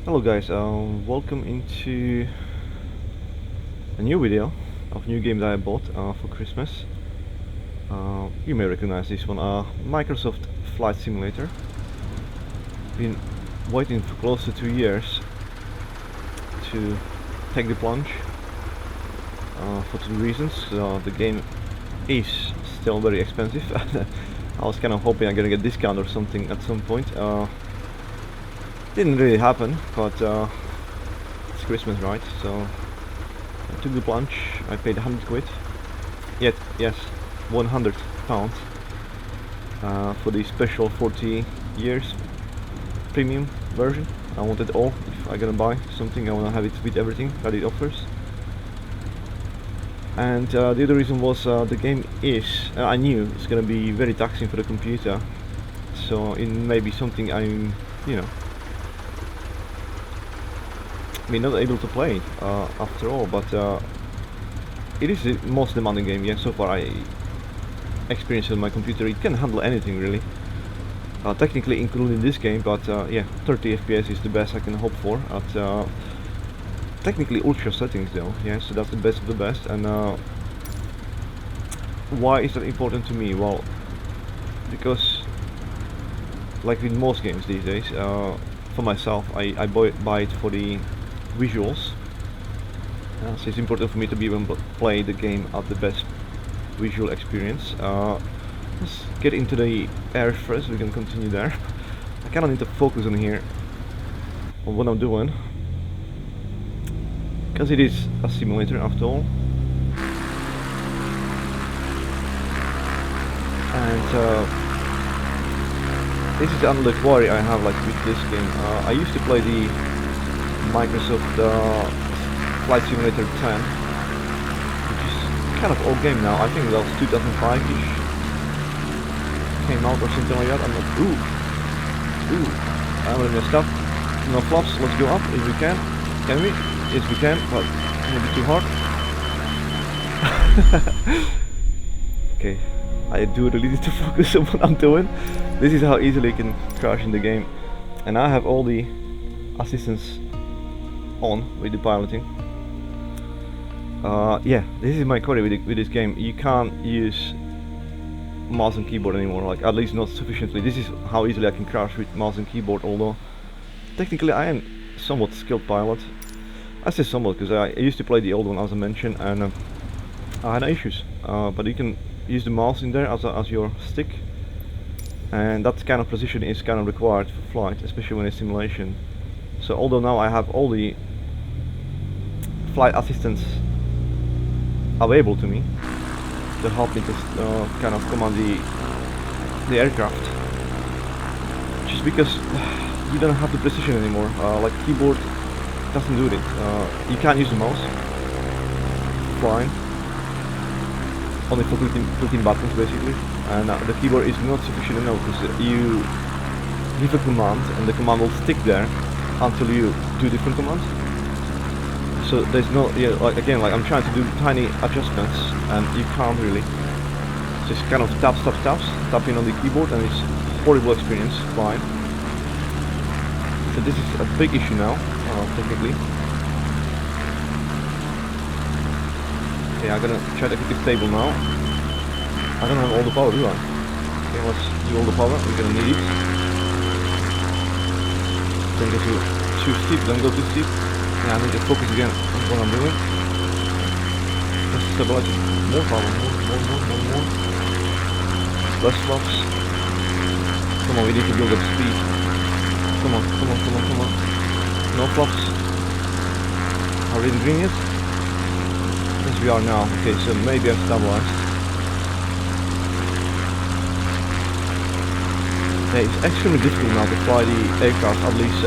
Hello guys, welcome into a new video of new game that I bought for Christmas. You may recognize this one, Microsoft Flight Simulator. Been waiting for close to 2 years to take the plunge for two reasons. The game is still very expensive. I was kind of hoping I'm gonna get a discount or something at some point. Didn't really happen, but it's Christmas, right? So I took the plunge. I paid 100 quid. Yes, 100 pounds for the special 40 years premium version. I want it all. If I'm gonna buy something, I wanna have it with everything that it offers. And the other reason was the game is, I knew it's gonna be very taxing for the computer. So it may be something I'm, not able to play after all, but it is the most demanding game, so far I experienced on my computer. It can handle anything really, technically including this game, but 30 FPS is the best I can hope for at technically ultra settings though, so that's the best of the best. And why is that important to me? Well, because like in most games these days, for myself, I buy it for the visuals. So it's important for me to be able to play the game at the best visual experience. Let's get into the air first. We can continue there. I kind of need to focus on here on what I'm doing, because it is a simulator after all. And this is another quarry I have like with this game. I used to play the Microsoft Flight Simulator 10, which is kind of old game now. I think that was 2005-ish came out or something like that. I'm like, I'm gonna mess up. No flops. Let's go up if we can. Can we? Yes, we can, but maybe too hard. Okay, I do really need to focus on what I'm doing. This is how easily you can crash in the game, and I have all the assistance on with the piloting. This is my query with this game. You can't use mouse and keyboard anymore, like at least not sufficiently. This is how easily I can crash with mouse and keyboard, although technically I am somewhat skilled pilot. I say somewhat because I used to play the old one, as I mentioned, and I had issues, but you can use the mouse in there as your stick, and that kind of precision is kind of required for flight, especially when it's simulation. So although now I have all the flight assistants available to me to help me to kind of command the aircraft, just because you don't have the precision anymore. Like keyboard doesn't do it. You can't use the mouse flying, only for clicking buttons basically, and the keyboard is not sufficient enough because you give a command and the command will stick there until you do different commands. So there's no, like I'm trying to do tiny adjustments and you can't really. Just kind of tapping on the keyboard, and it's a horrible experience flying. So this is a big issue now, technically. Okay, I'm gonna try to keep it stable now. I don't have all the power, do I? Okay, let's do all the power. We're gonna need it. Don't go too steep. Don't go too steep. Yeah, I need to focus again on what I'm doing. Just stabilize it. More power. More. Less flops. Come on, we need to build up speed. Come on. No flops. Are we doing it? Yes, we are now. Okay, so maybe I've stabilized. Yeah, it's extremely difficult now to fly the aircraft, at least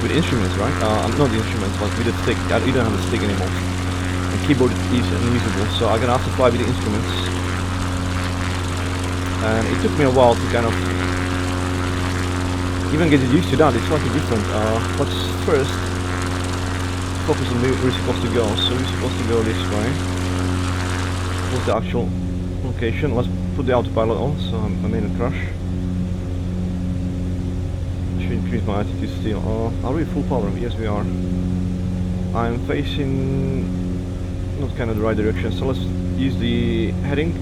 with instruments, right? Not the instruments, but with the stick. I don't have a stick anymore. The keyboard is unusable, so I'm gonna have to fly with the instruments. And it took me a while to kind of even get used to that. It's slightly different. Let's first focus on where we're supposed to go. So we're supposed to go this way. What's the actual location? Let's put the autopilot on, so I'm in a crash. should increase my altitude still. Are we full power? Yes, we are. I'm facing not kind of the right direction, so let's use the heading.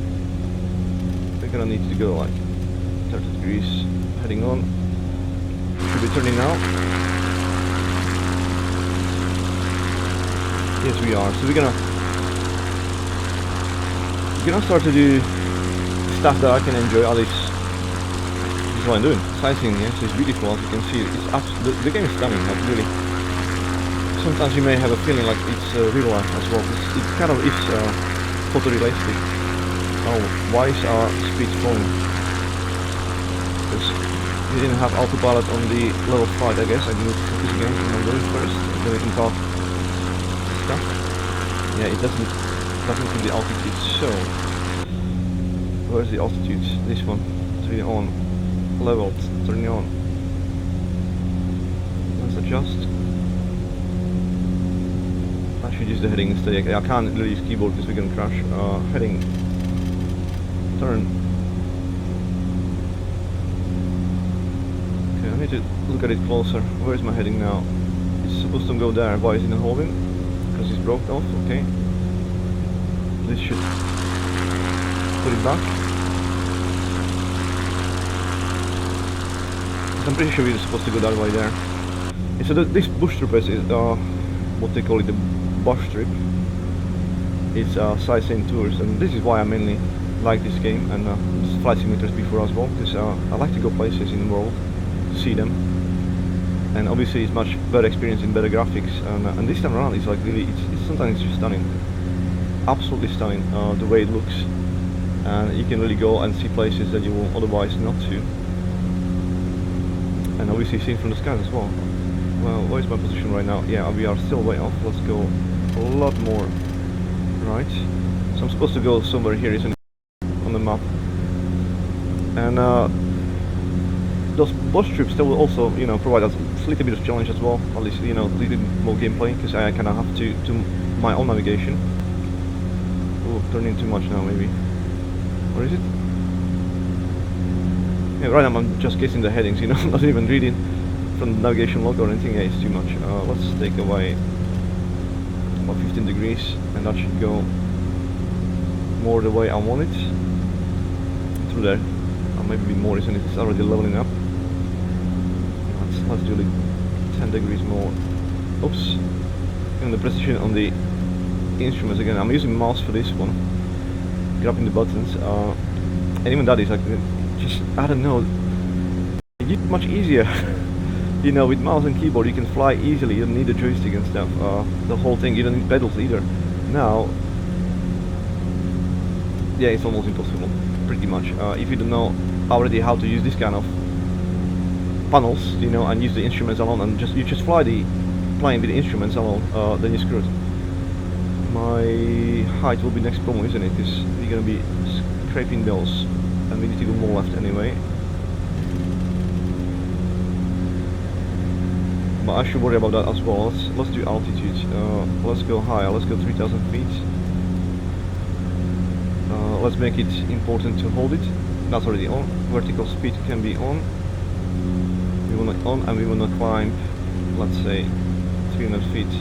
We're gonna need to go like 30 degrees heading on. Should be turning now. Yes, we are. So we're gonna start to do stuff that I can enjoy. At least this is what I'm doing. Sightseeing. Yes, it's beautiful as you can see. It's absolutely, the game is stunning. Like really. Sometimes you may have a feeling like it's real life as well. It kind of is photorealistic. Oh, why is our speed falling? Because we didn't have autopilot on the level 5, I guess. I need to focus again on my going first. Then we can talk stuff. Yeah, it doesn't give the altitude. So where's the altitude? This one. Turning on. Leveled. Turning on. Let's adjust. I should use the heading instead. I can't really use keyboard because we're gonna crash. Heading. Turn. Okay, I need to look at it closer. Where is my heading now? It's supposed to go there. Why is it not holding? Because it's broke off. Okay. This should put it back. I'm pretty sure we're supposed to go that way there. Yeah, so this bushtrip is what they call it, the bushtrip. It's sightseeing tours, and this is why I mainly like this game and flight simulators before as well, because I like to go places in the world to see them, and obviously it's much better experience in better graphics, and this time around it's like really, it's sometimes it's just stunning, absolutely stunning, the way it looks, and you can really go and see places that you will otherwise not to, and obviously seen from the skies as well. Well, where's my position right now? Yeah, we are still way off. Let's go a lot more right. So I'm supposed to go somewhere here, isn't it, on the map? And those bush trips, they will also, you know, provide us a little bit of challenge as well. At least, you know, a little bit more gameplay, because I kind of have to my own navigation. Oh, turning too much now, maybe. Where is it? Yeah, right now I'm just guessing the headings, you know, not even reading from the navigation log or anything. Yeah, it's too much. Let's take away about 15 degrees, and that should go more the way I want it. Through there. Maybe a bit more, isn't it? It's already leveling up. Let's do like 10 degrees more. Oops. And the precision on the instruments again. I'm using mouse for this one. Grabbing the buttons. And even that is like, just, I don't know, it's much easier. You know, with mouse and keyboard you can fly easily, you don't need a joystick and stuff. The whole thing, you don't need pedals either. Now, yeah, it's almost impossible, pretty much. If you don't know already how to use this kind of panels, you know, and use the instruments alone, and you just fly the plane with the instruments alone, then you're screwed. My height will be next problem, isn't it? Because we're gonna be scraping those, and we need to go more left anyway. But I should worry about that as well. Let's do altitude. Let's go higher. Let's go 3,000 feet. Let's make it important to hold it. That's already on. Vertical speed can be on. We wanna on, and we wanna climb, let's say, 300 feet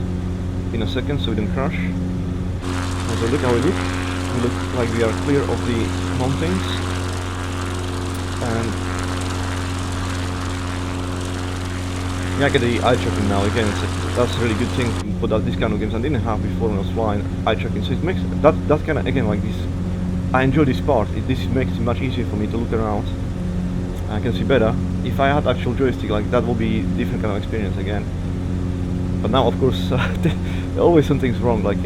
in a second, so we don't crash. So look how we look. We look like we are clear of the mountains, and yeah, I get the eye tracking now. Again, that's a really good thing to put out this kind of games. I didn't have before when I was flying eye tracking, so it makes that kind of, again, like this. I enjoy this part. This makes it much easier for me to look around. I can see better. If I had actual joystick, like that will be different kind of experience again. But now, of course, always something's wrong. Like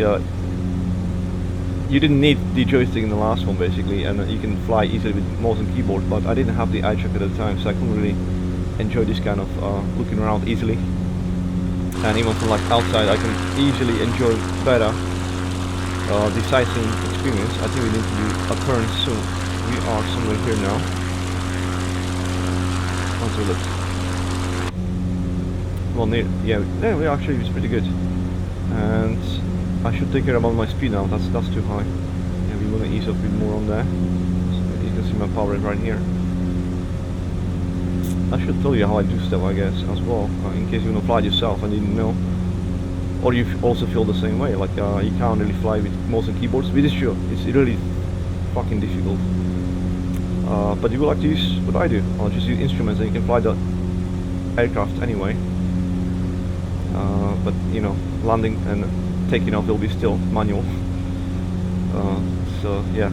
you didn't need the joystick in the last one, basically, and you can fly easily with mouse and keyboard. But I didn't have the eye tracker at the time, so I couldn't really enjoy this kind of looking around easily. And even from like outside, I can easily enjoy better the sightseeing experience. I think we need to do a turn soon. We are somewhere here now. Let's look. Well, near, yeah, we actually it's pretty good. And I should take care about my speed now. That's too high. Yeah, we want to ease up a bit more on there. So you can see my power rate right here. I should tell you how I do stuff, I guess, as well, in case you want to fly yourself and didn't know. Or you also feel the same way, like you can't really fly with mouse and keyboards. It is true, it's really fucking difficult. But you would like to use what I do. I'll just use instruments and you can fly the aircraft anyway. But you know, landing and taking off will be still manual. So yeah,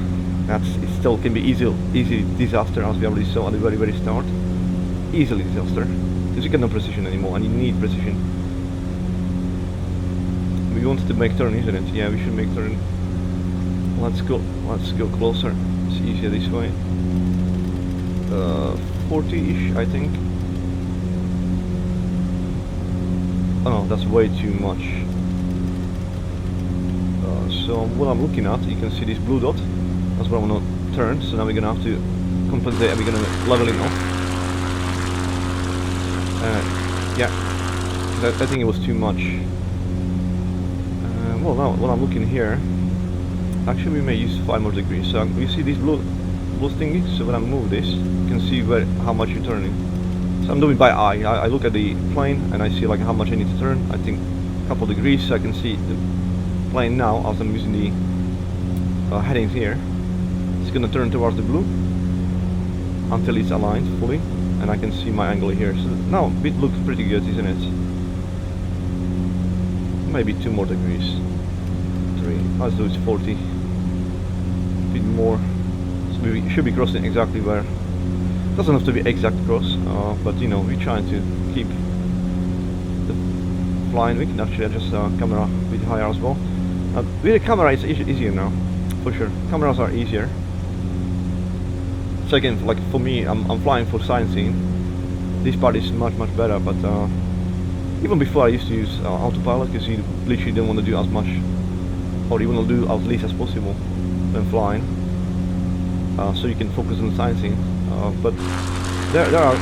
it still can be easy disaster, as we already saw at the very start. Easily disaster, because you get no precision anymore, and you need precision. We wanted to make turn, isn't it? Yeah, we should make turn. Let's go closer. It's easier this way. 40-ish, I think. Oh no, that's way too much. So what I'm looking at, you can see this blue dot. That's where I want to turn. So now we're gonna have to compensate, and we're gonna level it off. Yeah, I think it was too much. Well, now what I'm looking here, actually we may use 5 more degrees. So you see these blue thingy. So when I move this, you can see how much you're turning. So I'm doing by eye. I look at the plane and I see like how much I need to turn. I think a couple degrees. So I can see the plane now as I'm using the headings here. It's gonna turn towards the blue until it's aligned fully, and I can see my angle here. So now it looks pretty good, isn't it? Maybe 2 more degrees. 3. Let's do it 40. A bit more. So we should be crossing exactly where. Doesn't have to be exact cross, but you know, we're trying to keep the flying. We can actually adjust the camera a bit higher as well. With the camera it's easier now, for sure. Cameras are easier. So again, like for me, I'm flying for sightseeing. This part is much better, but even before I used to use autopilot, because you literally don't want to do as much, or you want to do as least as possible when flying, so you can focus on sightseeing. But there are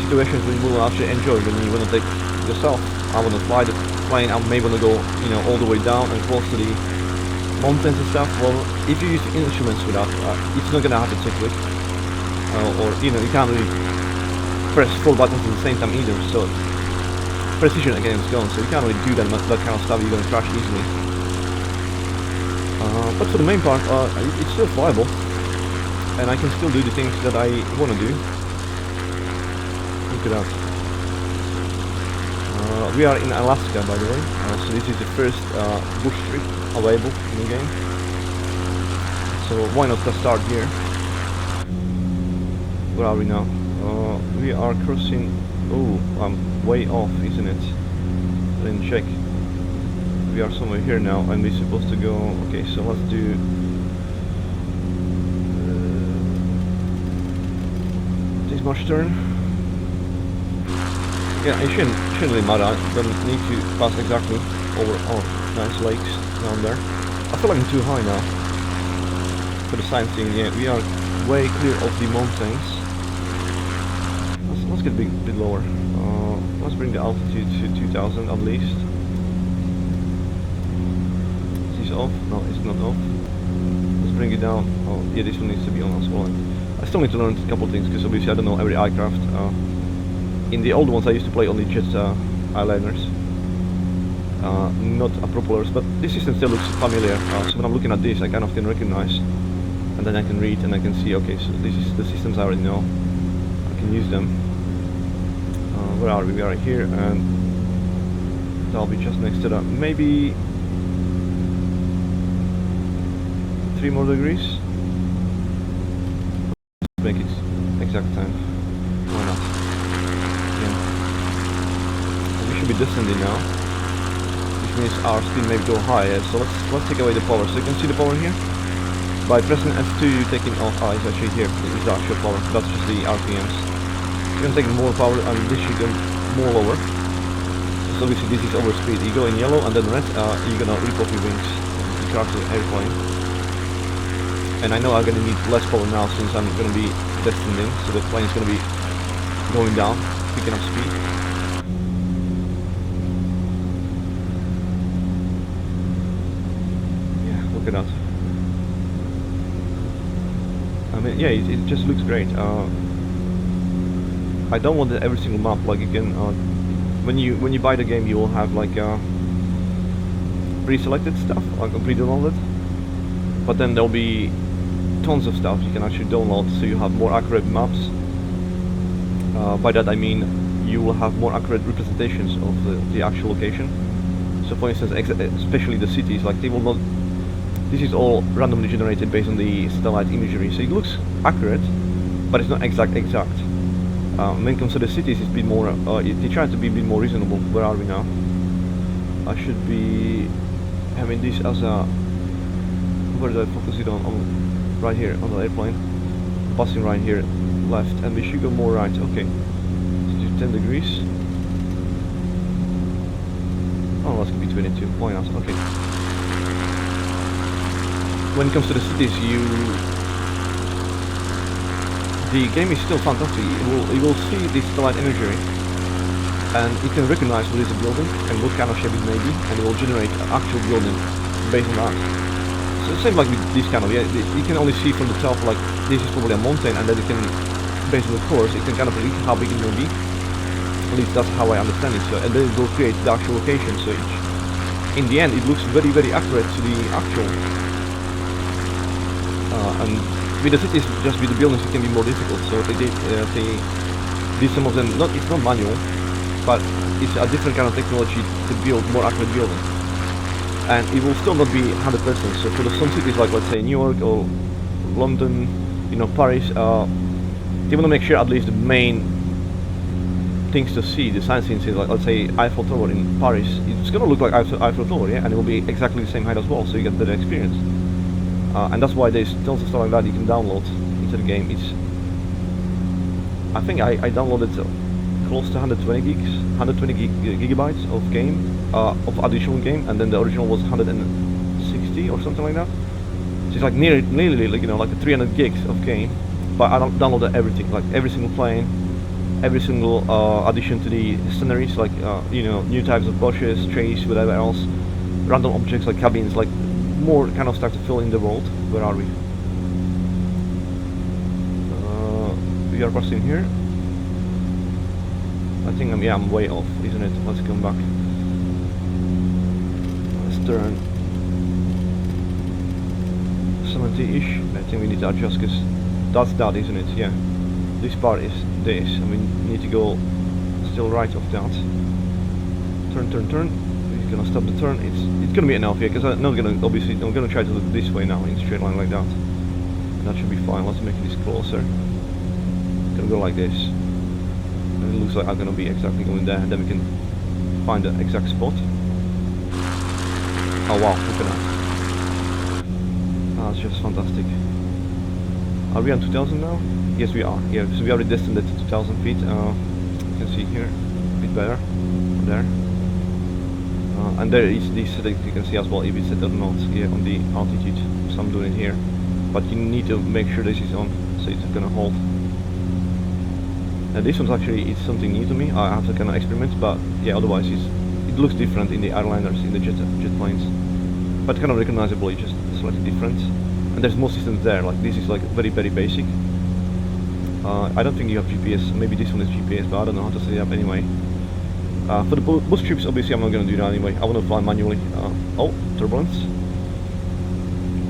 situations when you will actually enjoy, when you want to take yourself. I want to fly the plane, I may want to go, you know, all the way down and close to the mountains and stuff. Well, if you use instruments for that, it's not gonna have to tick with, or you know, you can't really press 4 buttons at the same time either. So precision again is gone. So you can't really do that kind of stuff. You're gonna crash easily. But for the main part, it's still flyable, and I can still do the things that I want to do. Look at that. We are in Alaska, by the way, so this is the first bush trip available in the game. So why not just start here? Where are we now? We are crossing. Oh, I'm way off, isn't it? I didn't check. We are somewhere here now, and we're supposed to go. Okay, so let's do. This much turn. Yeah, it shouldn't really matter. I don't need to pass exactly over. Oh, nice lakes down there. I feel like I'm too high now for the sightseeing. Yeah, we are way clear of the mountains. Let's get a bit lower. Let's bring the altitude to 2000 at least. Is this off? No, it's not off. Let's bring it down. Oh, yeah, this one needs to be on as well. I still need to learn a couple of things, because obviously I don't know every aircraft. In the old ones I used to play only jet airliners, not propellers, but this system still looks familiar. So when I'm looking at this, I kind of can recognize, and then I can read and I can see, okay, so this is the systems I already know. I can use them. Where are we? We are here, and that'll be just next to that. Maybe 3 more degrees. Make it exact time. Why not? We should be descending now, which means our speed may go higher. So let's take away the power. So you can see the power here. By pressing F2, you're taking off. Ah, it's actually here. It's the actual power. That's just the RPMs. You can take more power, and this should go more lower. So obviously this is overspeed. You go in yellow and then red. You're gonna rip off your wings. You crash the airplane. And I know I'm gonna need less power now, since I'm gonna be descending. So the plane is gonna be going down, picking up speed. Look at that. I mean, yeah, it just looks great. I downloaded every single map. Like you can, when you buy the game, you will have like pre-selected stuff, like pre-downloaded. But then there'll be tons of stuff you can actually download, so you have more accurate maps. By that I mean you will have more accurate representations of the actual location. So for instance, especially the cities, like they will not. This is all randomly generated based on the satellite imagery, so it looks accurate, but it's not exact. When it comes to the cities, it's a bit more. They try to be a bit more reasonable. Where are we now? I should be having this as a. Where did I focus it on? Right here on the airplane. Passing right here, left, and we should go more right. Okay, so do 10 degrees. Oh, let's be 22. Why not? Okay. When it comes to the cities, the game is still fantastic. You will see this satellite imagery, and you can recognize what is a building and what kind of shape it may be, and it will generate an actual building based on that. So same like with this kind of, you can only see from the top, like this is probably a mountain, and then you can, based on the course, you can kind of predict how big it may be. At least that's how I understand it. So, and then it will create the actual location. So in the end, it looks very, very accurate to the actual. And with the cities, just with the buildings, it can be more difficult. So they did some of them. It's not manual, but it's a different kind of technology to build more accurate buildings. And it will still not be 100%. So for some cities, like let's say New York or London, Paris, they want to make sure at least the main things to see, the sightseeing cities, like let's say Eiffel Tower in Paris, it's gonna look like Eiffel Tower, yeah, and it will be exactly the same height as well, so you get better experience. And that's why there's tons of stuff like that you can download into the game. I think I downloaded close to 120 gigabytes of game, of additional game, and then the original was 160 or something like that. So it's like nearly like 300 gigs of game, but I downloaded everything, like every single plane, every single addition to the sceneries, like new types of bushes, trees, whatever else, random objects like cabins, like more kind of stuff to fill in the world. Where are we? We are crossing here. I think I'm way off, isn't it? Let's come back. Let's turn 70-ish. I think we need to adjust because that's that, isn't it? Yeah. This part is this, and we need to go still right of that. Turn. We're gonna stop the turn. It's gonna be enough here, because I'm gonna try to look this way now in a straight line like that. And that should be fine. Let's make this closer. Gonna go like this. And it looks like I'm gonna be exactly going there, and then we can find the exact spot. Oh wow, look at that. That's just fantastic. Are we on 2000 now? Yes, we are. Yeah, so we already destined it to 2000 feet. You can see here a bit better there. And there is this that you can see as well if it's set or not here on the altitude. So I'm doing it here, but you need to make sure this is on, so it's gonna hold. Now this one's actually it's something new to me. I have to kind of experiment, but yeah, otherwise it looks different in the airliners, in the jet planes, but kind of recognizable. It's just slightly different. And there's more systems there. Like this is like very basic. I don't think you have GPS. Maybe this one is GPS, but I don't know how to set it up anyway. For the bus trips, obviously I'm not going to do that anyway. I want to fly manually. Oh, turbulence.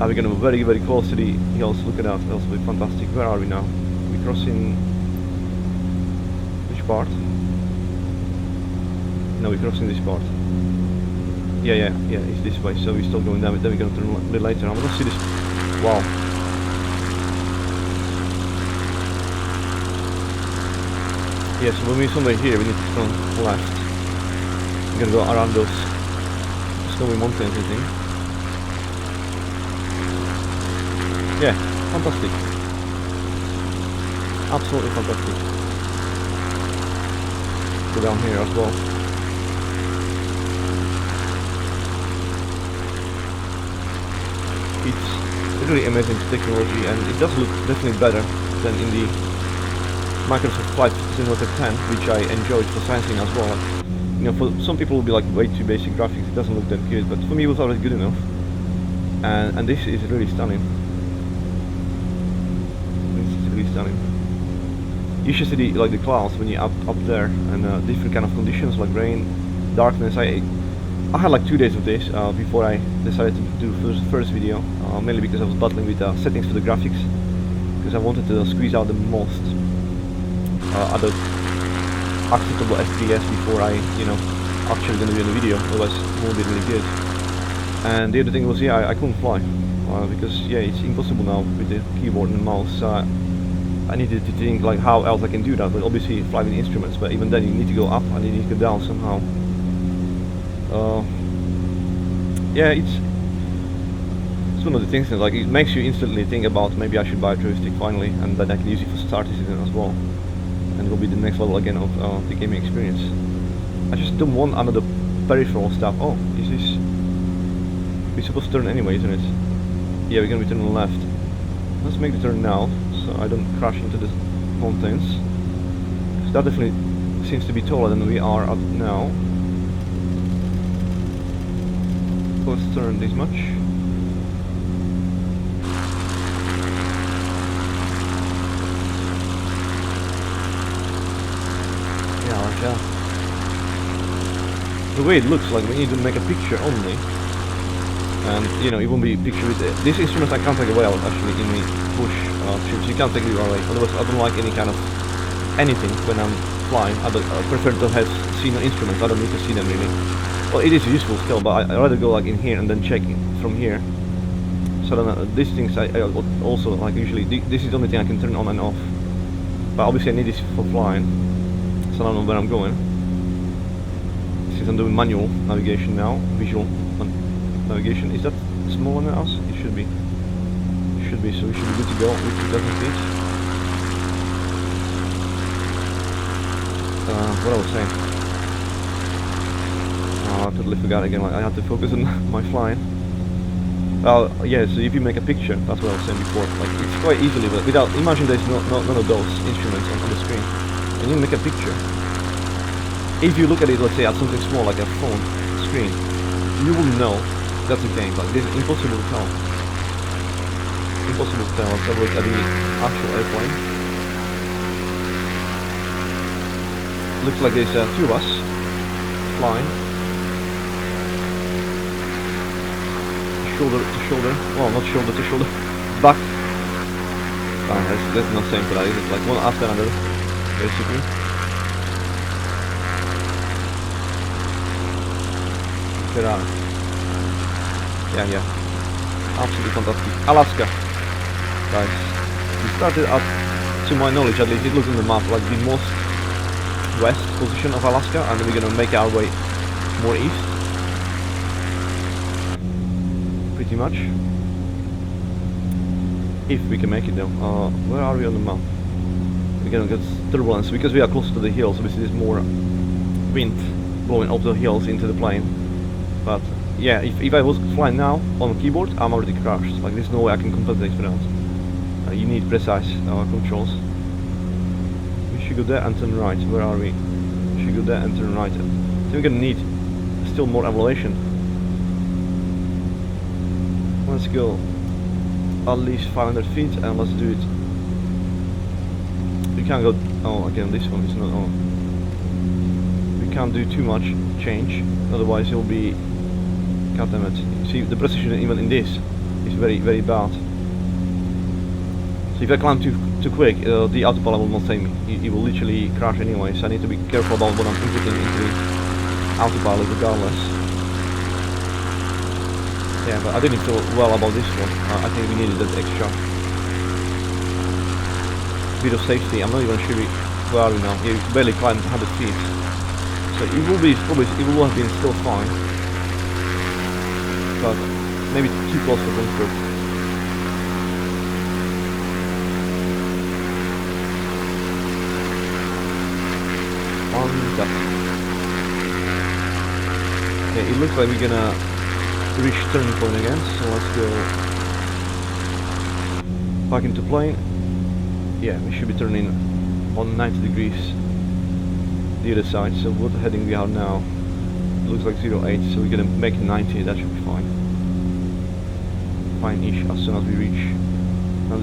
We're going to be very close to the hills. Look at that. That's really fantastic. Where are we now? We're crossing which part? No, we're crossing this part. Yeah, it's this way. So we're still going down. Then we're going to turn a bit later. I want to see this. Wow. Yeah, so when we're somewhere here, we need to turn left. We're gonna go around those snowy mountains, I think. Yeah, fantastic. Absolutely fantastic. Go down here as well. It's really amazing technology, and it does look definitely better than in the Microsoft Flight Simulator 10, which I enjoyed for sightseeing as well. For some people it will be like way too basic graphics, it doesn't look that good, but for me it was already good enough. And this is really stunning. This is really stunning. you should see like the clouds when you're up there, and different kind of conditions like rain, darkness. I had like 2 days of this before I decided to do first video, mainly because I was battling with settings for the graphics, because I wanted to squeeze out the most other acceptable FPS before I, actually gonna do the video. Otherwise, it won't be really good. And the other thing was, yeah, I couldn't fly because yeah, it's impossible now with the keyboard and mouse. I needed to think like how else I can do that. But obviously, fly with instruments. But even then, you need to go up and you need to go down somehow. Yeah, it's one of the things that like it makes you instantly think about maybe I should buy a joystick finally, and then I can use it for start season as well, and it will be the next level again of the gaming experience. I just don't want another peripheral stuff. Oh, is this? We're supposed to turn anyway, isn't it? Yeah, we're gonna be turning left. Let's make the turn now, so I don't crash into the mountains. Because that definitely seems to be taller than we are at now. Let's turn this much. Yeah, like that. The way it looks like when you do make a picture only, and it won't be a picture with it. This instrument I can't take away out actually in the bush trips. You can't take it away. Otherwise, I don't like any kind of anything when I'm flying. I prefer to have see no instruments. I don't need to see them really. Well, it is useful still, but I'd rather go like in here and then check it from here. So then these things I also like usually. This is the only thing I can turn on and off. But obviously I need this for flying, so I don't know where I'm going. Since I'm doing manual navigation now, visual navigation. Is that smaller than us? It should be. It should be. So we should be good to go with 2,000 feet. What I was saying. I totally forgot again. Like I had to focus on my flying. Yeah. So if you make a picture, that's what I was saying before. Like it's quite easily, but without imagine there's none of those instruments on the screen, and you make a picture. If you look at it, let's say at something small like a phone screen, you will know that's a game. Like this is impossible to tell. Impossible to tell. Let's have a look at the actual airplane. Looks like there's 2 of us flying. Shoulder to shoulder. Well, not shoulder to shoulder. Back. That's not same for that. It's like one after another, basically. Get out. Yeah. Absolutely fantastic. Alaska. Guys. We started at, to my knowledge at least, it looks on the map like the most west position of Alaska, and then we're gonna make our way more east. Pretty much. If we can make it though. Where are we on the map? We're gonna get turbulence because we are close to the hills, obviously there's more wind blowing up the hills into the plane. But yeah, if I was flying now on a keyboard, I'm already crashed. Like there's no way I can compensate for that. You need precise controls. We should go there and turn right. Where are we? We should go there and turn right. So we're gonna need still more elevation. Let's go at least 500 feet and let's do it. We can't go. Oh, again, this one is not on. We can't do too much change, otherwise it'll be. God damn it. See, the precision even in this is very, very bad. So if I climb too quick, the autopilot will not save me. It will literally crash anyway, so I need to be careful about what I'm inputting into the autopilot regardless. Yeah, but I didn't feel well about this one. I think we needed that extra bit of safety. I'm not even sure where are we now. We barely climbed 100 feet. So it will be probably, it will have been still fine. But maybe too close for comfort. Okay, it looks like we're gonna reach turning point again, so let's go back into plane. Yeah, we should be turning on 90 degrees the other side. So what heading we are now? It looks like 08, so we're gonna make 90. That should be fine. Fine-ish as soon as we reach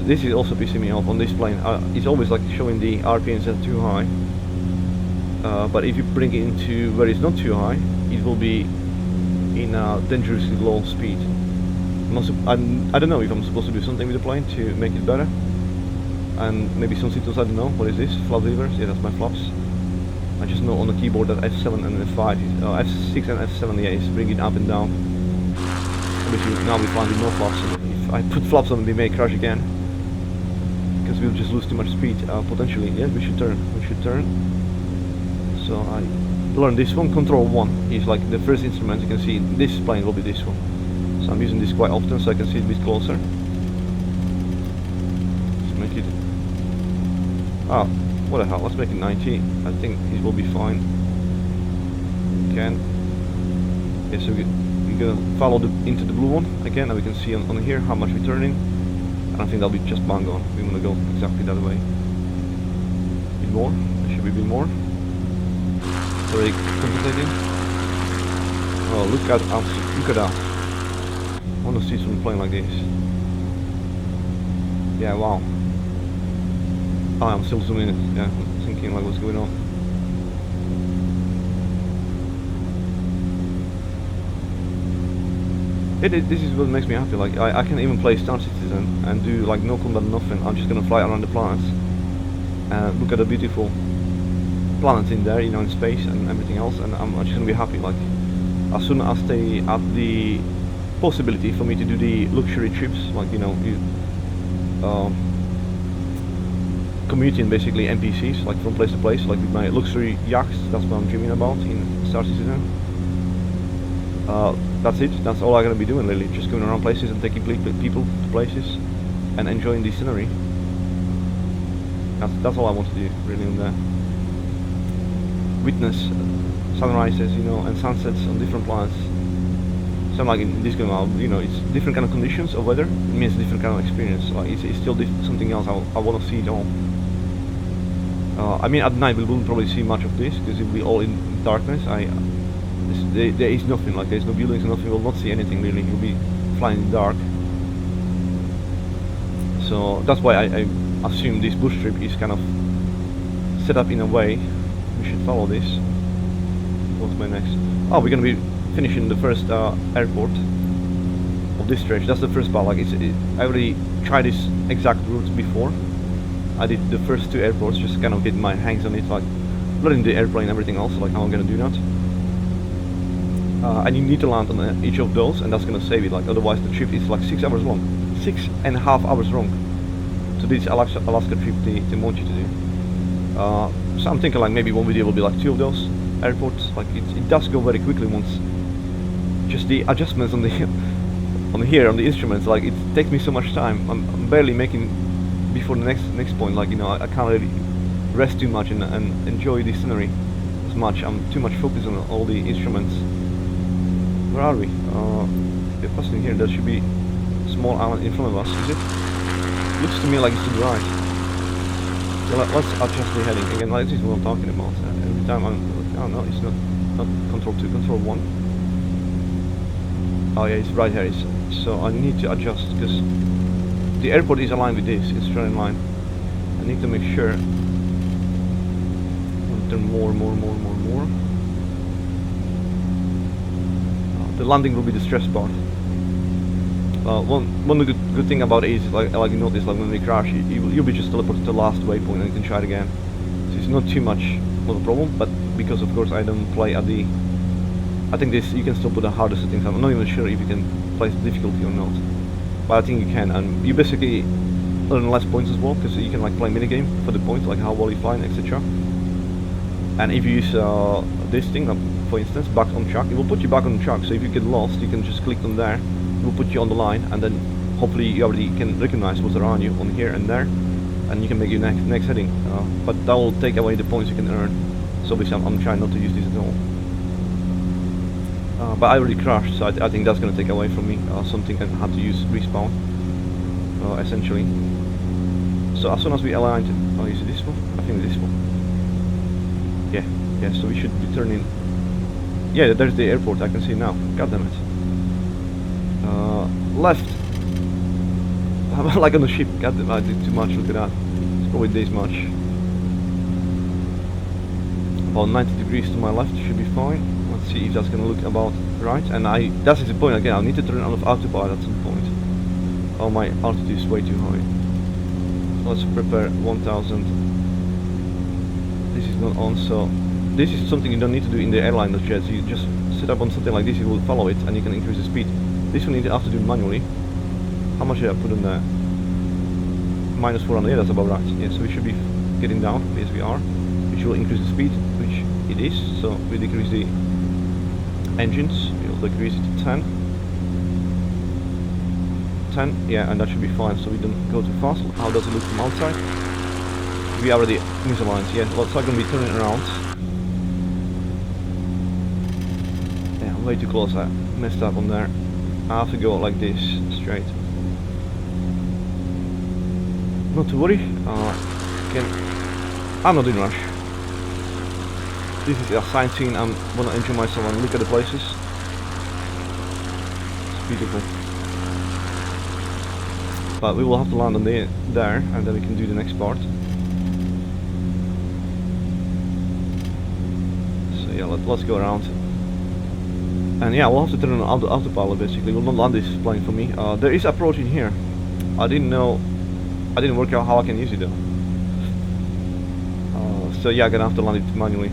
this is also pissing me off on this plane. It's always like showing the RPMs at too high. But if you bring it into where it's not too high, it will be in a dangerously low speed. I don't know if I'm supposed to do something with the plane to make it better. And maybe some symptoms, I don't know. What is this? Flap levers? Yeah, that's my flaps. I just know on the keyboard that F7 and F5, F6 and F7, yeah, is bringing up and down. Obviously now we find with no flaps, and if I put flaps on, we may crash again. Because we'll just lose too much speed, potentially. Yeah, we should turn. So I learned this one. Control 1 is like the first instrument. You can see this plane will be this one. So I'm using this quite often so I can see it a bit closer. Let's make it... Ah, what the hell, let's make it 90. I think it will be fine. Can. Okay, so we're gonna follow into the blue one again, and we can see on here how much we're turning. And I think that'll be just bang on. We're gonna go exactly that way. A bit more, there should be a bit more. Very complicated. Oh, look at that. I want to see someone playing like this. Yeah, wow. Oh, I'm still zooming in. Yeah, I'm thinking like what's going on. This is what makes me happy. Like I can even play Star Citizen and do like no combat, nothing. I'm just gonna fly around the planets and look at the beautiful planets in there, you know, in space and everything else, and I'm just gonna be happy. Like as soon as they add the possibility for me to do the luxury trips, like, you know, commuting basically NPCs, like from place to place, like with my luxury yachts. That's what I'm dreaming about in Star Citizen. That's it. That's all I'm gonna be doing, really. Just going around places and taking people to places and enjoying the scenery. That's all I want to do, really, on there. Witness sunrises, you know, and sunsets on different planets. So like in this game, you know, it's different kind of conditions of weather. It means different kind of experience. Like it's still something else. I want to see it all. I mean, at night we wouldn't probably see much of this because it will be all in darkness. There is nothing. Like there's no buildings, nothing. We'll not see anything really. You'll be flying in the dark. So that's why I assume this bush trip is kind of set up in a way. We should follow this. What's my next? Oh, we're gonna be finishing the first airport of this stretch. That's the first part. Like I already tried this exact route before. I did the first 2 airports, just kind of get my hands on it, like learning the airplane and everything else, like how I'm gonna do that. And you need to land on each of those, and that's gonna save it. Like otherwise, the trip is like 6 hours long, 6.5 hours long. So this Alaska trip they want you to do. So I'm thinking like maybe one video will be like 2 of those airports. Like it does go very quickly once. Just the adjustments on the on the instruments, like it takes me so much time. I'm barely making before the next point. Like, you know, I can't really rest too much and enjoy the scenery as much. I'm too much focused on all the instruments. Where are we? We're passing here. There should be a small island in front of us. Is it? Looks to me like it's to the right. So let's adjust the heading again. Like this is what I'm talking about. Every time oh no, it's not control 2, control 1. Oh yeah, it's right here. So I need to adjust because the airport is aligned with this. It's straight in line. I need to make sure. Turn more. The landing will be the stress part. One good thing about it is like you notice, like when we crash, you'll be just teleported to the last waypoint and you can try it again. So it's not too much of a problem, but because of course I don't play at the. I think this you can still put the harder settings. I'm not even sure if you can place the difficulty or not, but I think you can, and you basically earn less points as well because you can like play minigame for the points, like how well you fly, etc. And if you use this thing, for instance, back on track, it will put you back on track. So if you get lost, you can just click on there. It will put you on the line, and then hopefully you already can recognize what's around you on here and there, and you can make your next heading. But that will take away the points you can earn. So obviously I'm trying not to use this at all. But I already crashed, so I think that's going to take away from me something I had to use respawn, essentially. So as soon as we aligned, oh, is it this one? I think this one. Yeah, so we should be turning. Yeah, there's the airport, I can see now. God damn it. Left. like on the ship. God damn, I did too much. Look at that. It's probably this much. About 90 degrees to my left should be fine. Let's see if that's gonna look about right. And that's the point again. I need to turn on autopilot at some point. Oh, my altitude is way too high. So let's prepare 1000. This is not on, so this is something you don't need to do in the airline jets. You just set up on something like this, it will follow it, and you can increase the speed. This one you have to do manually. How much did I put on there? -400. Yeah, that's about right. Yeah, so we should be getting down. Yes, we are. Which will increase the speed, which it is. So we decrease the engines. We'll decrease it to 10. 10. Yeah, and that should be fine. So we don't go too fast. How does it look from outside? We already misaligned. Yeah, well, it's not going to be turning around. Yeah, way too close. I messed up on there. I have to go like this, straight. Not to worry. I'm not in a rush. This is a sightseeing. I want to enjoy myself and look at the places. It's beautiful. But we will have to land on there, and then we can do the next part. So yeah, let's go around. And yeah, we'll have to turn on autopilot basically. We'll not land this plane for me. There is approach in here. I didn't work out how I can use it though. So yeah, I'm gonna have to land it manually.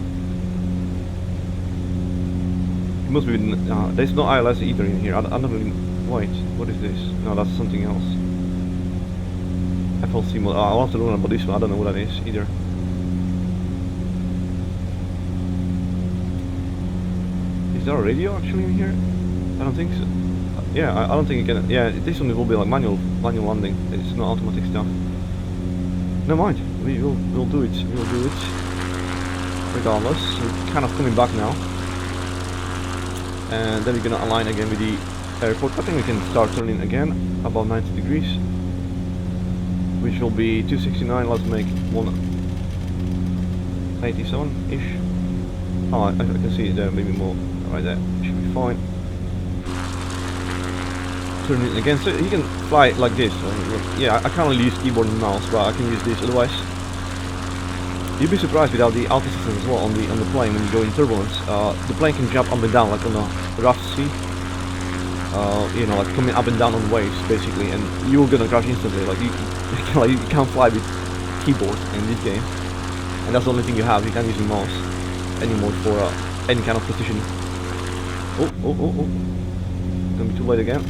It must be. There's no ILS either in here. I don't really. Wait, what is this? No, that's something else. FLC mode. I'll have to learn about this one. I don't know what that is either. Is there a radio actually in here? I don't think so. Yeah, I don't think it can. Yeah, this one will be like manual landing. It's not automatic stuff. No mind. We'll do it. We'll do it. Regardless, we're kind of coming back now, and then we're gonna align again with the airport. I think we can start turning again about 90 degrees, which will be 269. Let's make 187-ish. Oh, I can see it there. Maybe more. Right there. Should be fine. Turn it again, so you can fly like this. Yeah, I can't really use keyboard and mouse, but I can use this. Otherwise, you'd be surprised without the auto system as well on the plane when you go in turbulence. The plane can jump up and down like on a rough sea. You know, like coming up and down on waves basically, and you're gonna crash instantly. Like you can't fly with keyboard in this game, and that's the only thing you have. You can't use the mouse anymore for any kind of position. Oh! Gonna be too late again.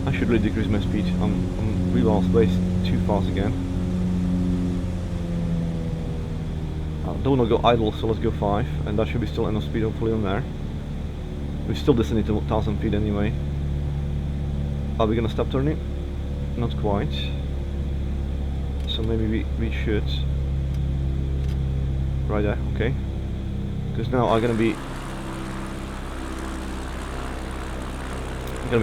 I should really decrease my speed. I'm way too fast again. I don't want to go idle, so let's go 5, and that should be still enough speed hopefully on there. We're still descending to 1000 feet anyway. Are we gonna stop turning? Not quite. So maybe we should. Right there, okay. Because now I'm gonna be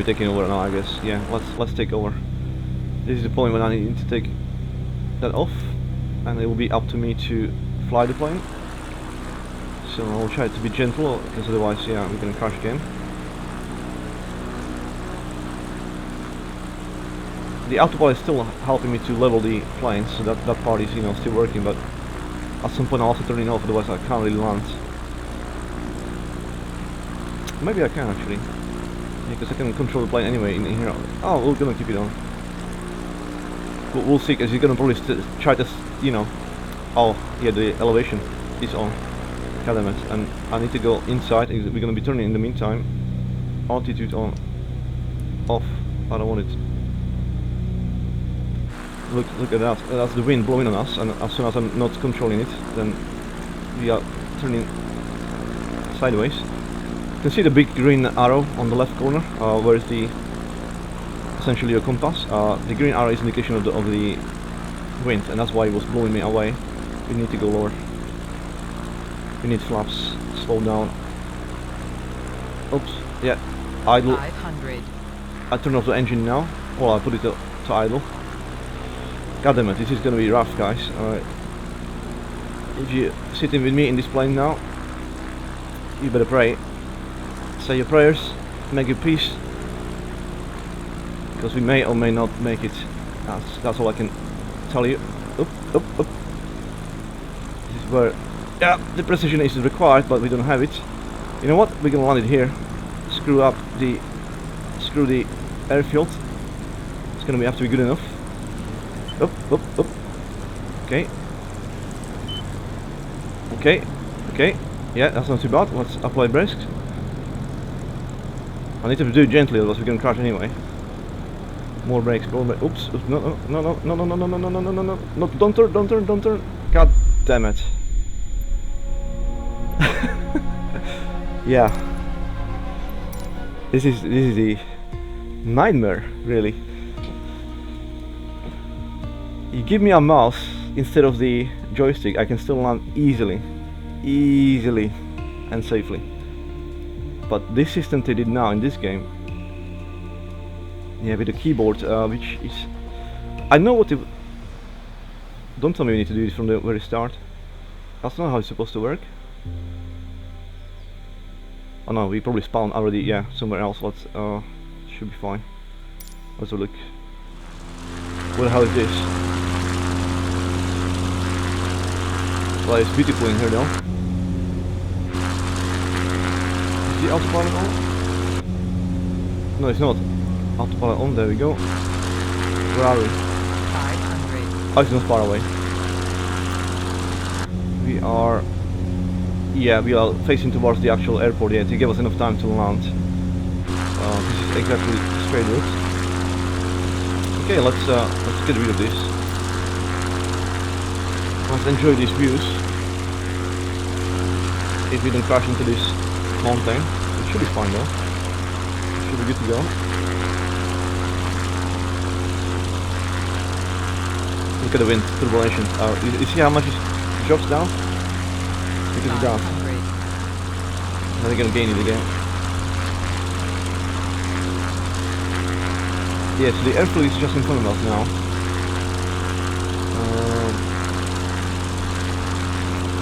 taking over now, I guess. Yeah, let's take over. This is the point when I need to take that off, and it will be up to me to fly the plane. So I'll try to be gentle, because otherwise, yeah, we're gonna crash again. The autopilot is still helping me to level the plane, so that part is, you know, still working. But at some point I'll have to turn it off, otherwise I can't really land. Maybe I can actually. Because I can control the plane anyway in here. Oh, we're gonna keep it on. We'll see, because you're gonna probably try to, you know. Oh, yeah, the elevation is on. God damn it. And I need to go inside. We're gonna be turning in the meantime. Altitude on. Off. I don't want it. Look at that. That's the wind blowing on us. And as soon as I'm not controlling it, then we are turning sideways. You can see the big green arrow on the left corner, where is the essentially your compass. The green arrow is indication of the wind, and that's why it was blowing me away. We need to go lower. We need flaps. Slow down. Oops. Yeah. Idle. 500. I turn off the engine now. Well, I put it to idle. God damn it! This is gonna be rough, guys. Alright. If you're sitting with me in this plane now, you better pray. Say your prayers, make a peace, because we may or may not make it. That's all I can tell you. Up, up, up. This is where, yeah, the precision is required, but we don't have it. You know what? We can land it here. Screw the airfield. It's gonna have to be good enough. Up, up, up. Okay. Okay. Okay. Yeah, that's not too bad. Let's apply brakes. I need to do it gently, otherwise we're gonna crash anyway. More brakes. More brakes. Oops. Oops. No. No. No. No. No. No. No. No. No. No. No. No. No. Don't turn. Don't turn. Don't turn. God damn it. Yeah. This is the nightmare, really. You give me a mouse instead of the joystick, I can still land easily and safely. But this system they did now in this game, yeah, with the keyboard, which is, I know what to. Don't tell me we need to do this from the very start. That's not how it's supposed to work. Oh no, we probably spawned already, yeah, somewhere else. Let's, should be fine. Let's have a look. What the hell is this? Well, it's beautiful in here though. Is the autopilot on? No, it's not. Autopilot on, there we go. Where are we? 500. Oh, it's not far away. We are... yeah, we are facing towards the actual airport, yeah, to give us enough time to land. This is exactly the straight route. Okay, let's get rid of this. Let's enjoy these views. If we don't crash into this mountain, it should be fine though. It should be good to go. Look at the wind turbulation. You see how much it drops down? Because of that. Now they're gonna gain it again. Yes, the airfield is just in front of us now.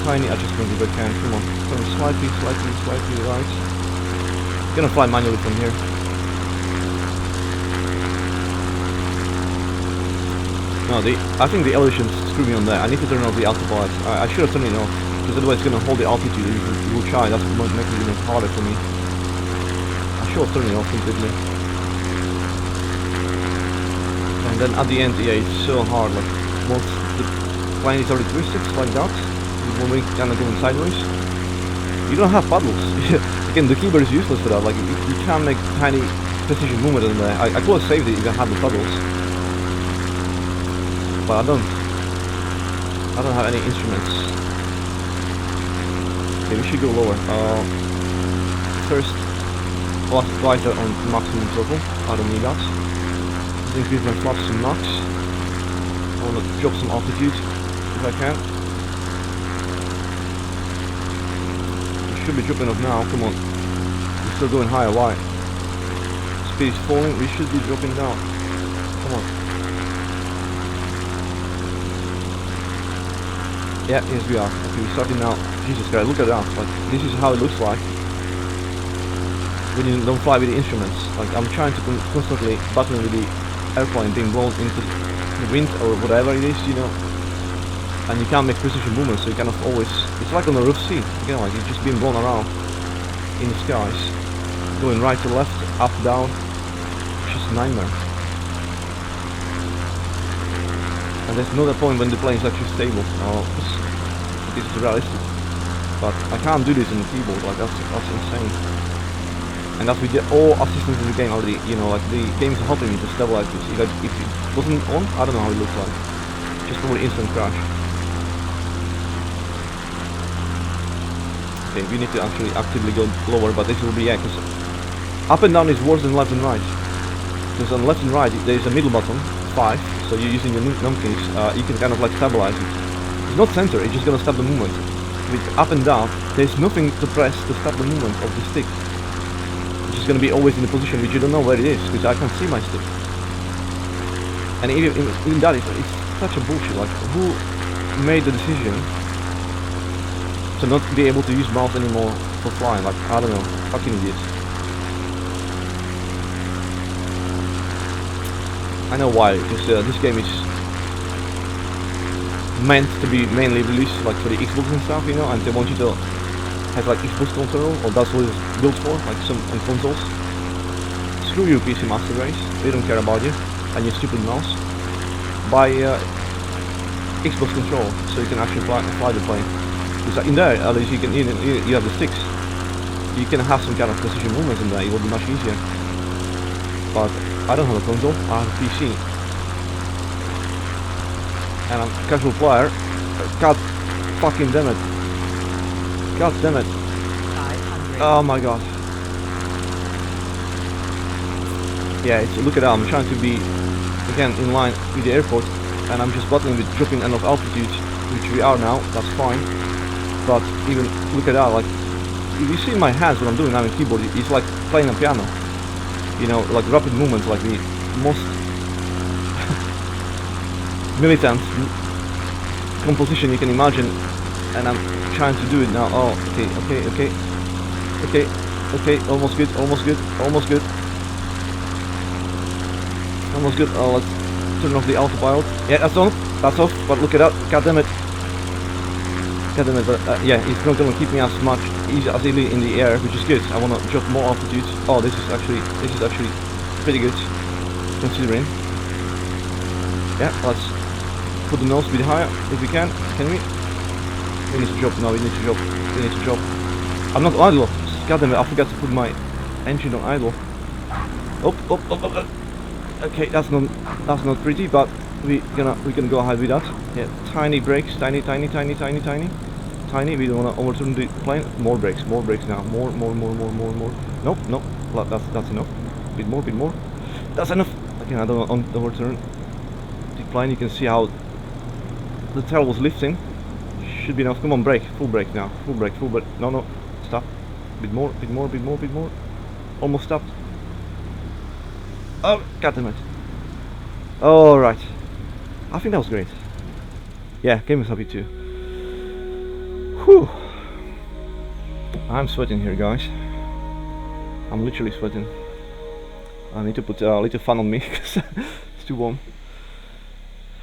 Tiny adjustment if I can. Come on, turn slightly right. Gonna fly manually from here. No, I think the elevation screwed me on there. I need to turn off the autopilot. I should have turned it off, because otherwise it's gonna hold the altitude. It will try. That's what makes it even harder for me. I should have turned it off completely. And then at the end, yeah, it's so hard. Like once the plane is already twisted like that, when we kind of going sideways, you don't have paddles. Again, the keyboard is useless for that. Like you can't make tiny precision movement in there. I could have saved it if I had the paddles, but I don't have any instruments. Okay, we should go lower. First, flies are on maximum throttle. I don't need that. Let's increase my flaps to max. I want to drop some altitude if I can. We should be dropping off now. Come on, we're still going higher. Why? Speed is falling. We should be dropping down. Come on. Yeah, yes we are. Okay, we're starting now. Jesus Christ, look at that. Like, this is how it looks like when you don't fly with the instruments. Like, I'm trying to constantly battle with the airplane being blown into the wind or whatever it is, you know. And you can't make precision movements, so you kind of always... It's like on a rough sea, again, like it's just being blown around in the skies. Going right to left, up, down. It's just a nightmare. And there's another point when the plane is actually stable. This is realistic. But I can't do this on the keyboard, like that's insane. And that's with all assistance in the game already, you know, like the game is helping me to stabilize this. If it wasn't on, I don't know how it looks like. Just probably instant crash. Okay, we need to actually actively go lower, but this will be, yeah, because up and down is worse than left and right. Because on left and right there is a middle button, 5, so you're using the numpkins, you can kind of like stabilize it. It's not center, it's just gonna stop the movement. With up and down, there's nothing to press to stop the movement of the stick. It's just gonna be always in the position which you don't know where it is, because I can't see my stick. And even that is such a bullshit. Like, who made the decision to not be able to use mouse anymore for flying? Like, I don't know, fucking idiots. I know why, because this game is meant to be mainly released like for the Xbox and stuff, you know, and they want you to have like Xbox control, or that's what it's built for, like some on consoles. Screw you, PC Master Race. We don't care about you and your stupid mouse. Buy Xbox control so you can actually fly the plane. Because in there, at least you can you have the sticks. You can have some kind of precision movements in there. It will be much easier. But I don't have a console. I have a PC. And I'm a casual player. God fucking damn it. God damn it. 500. Oh my god. Yeah, look at that. I'm trying to be again in line with the airport, and I'm just battling with dropping enough altitude, which we are now. That's fine. But even look at that. Like, if you see my hands, what I'm doing now in keyboard, it's like playing a piano. You know, like rapid movements, like the most militant composition you can imagine, and I'm trying to do it now. Oh, okay, almost good. Oh, let's turn off the autopilot. Yeah, that's on. That's off. But look at that. God damn it. But yeah, it's not gonna keep me as much easily in the air, which is good. I wanna drop more altitude. Oh, this is actually pretty good, considering. Yeah, let's put the nose a bit higher if we can. Can we? We need to drop. No, we need to drop. I'm not idle. God damn it! I forgot to put my engine on idle. Up. Okay, that's not pretty, but we can go ahead with that. Yeah, tiny brakes, tiny. We don't wanna overturn the plane. More brakes now. More. Nope. That's enough. Bit more. That's enough. Again, I don't want to overturn the plane. You can see how the tail was lifting. Should be enough. Come on, brake. Full brake now. Full brake. No. Stop. Bit more. Almost stopped. Oh, god damn it. Alright. I think that was great. Yeah, game was happy too. Whew. I'm sweating here, guys. I'm literally sweating. I need to put a little fan on me because it's too warm.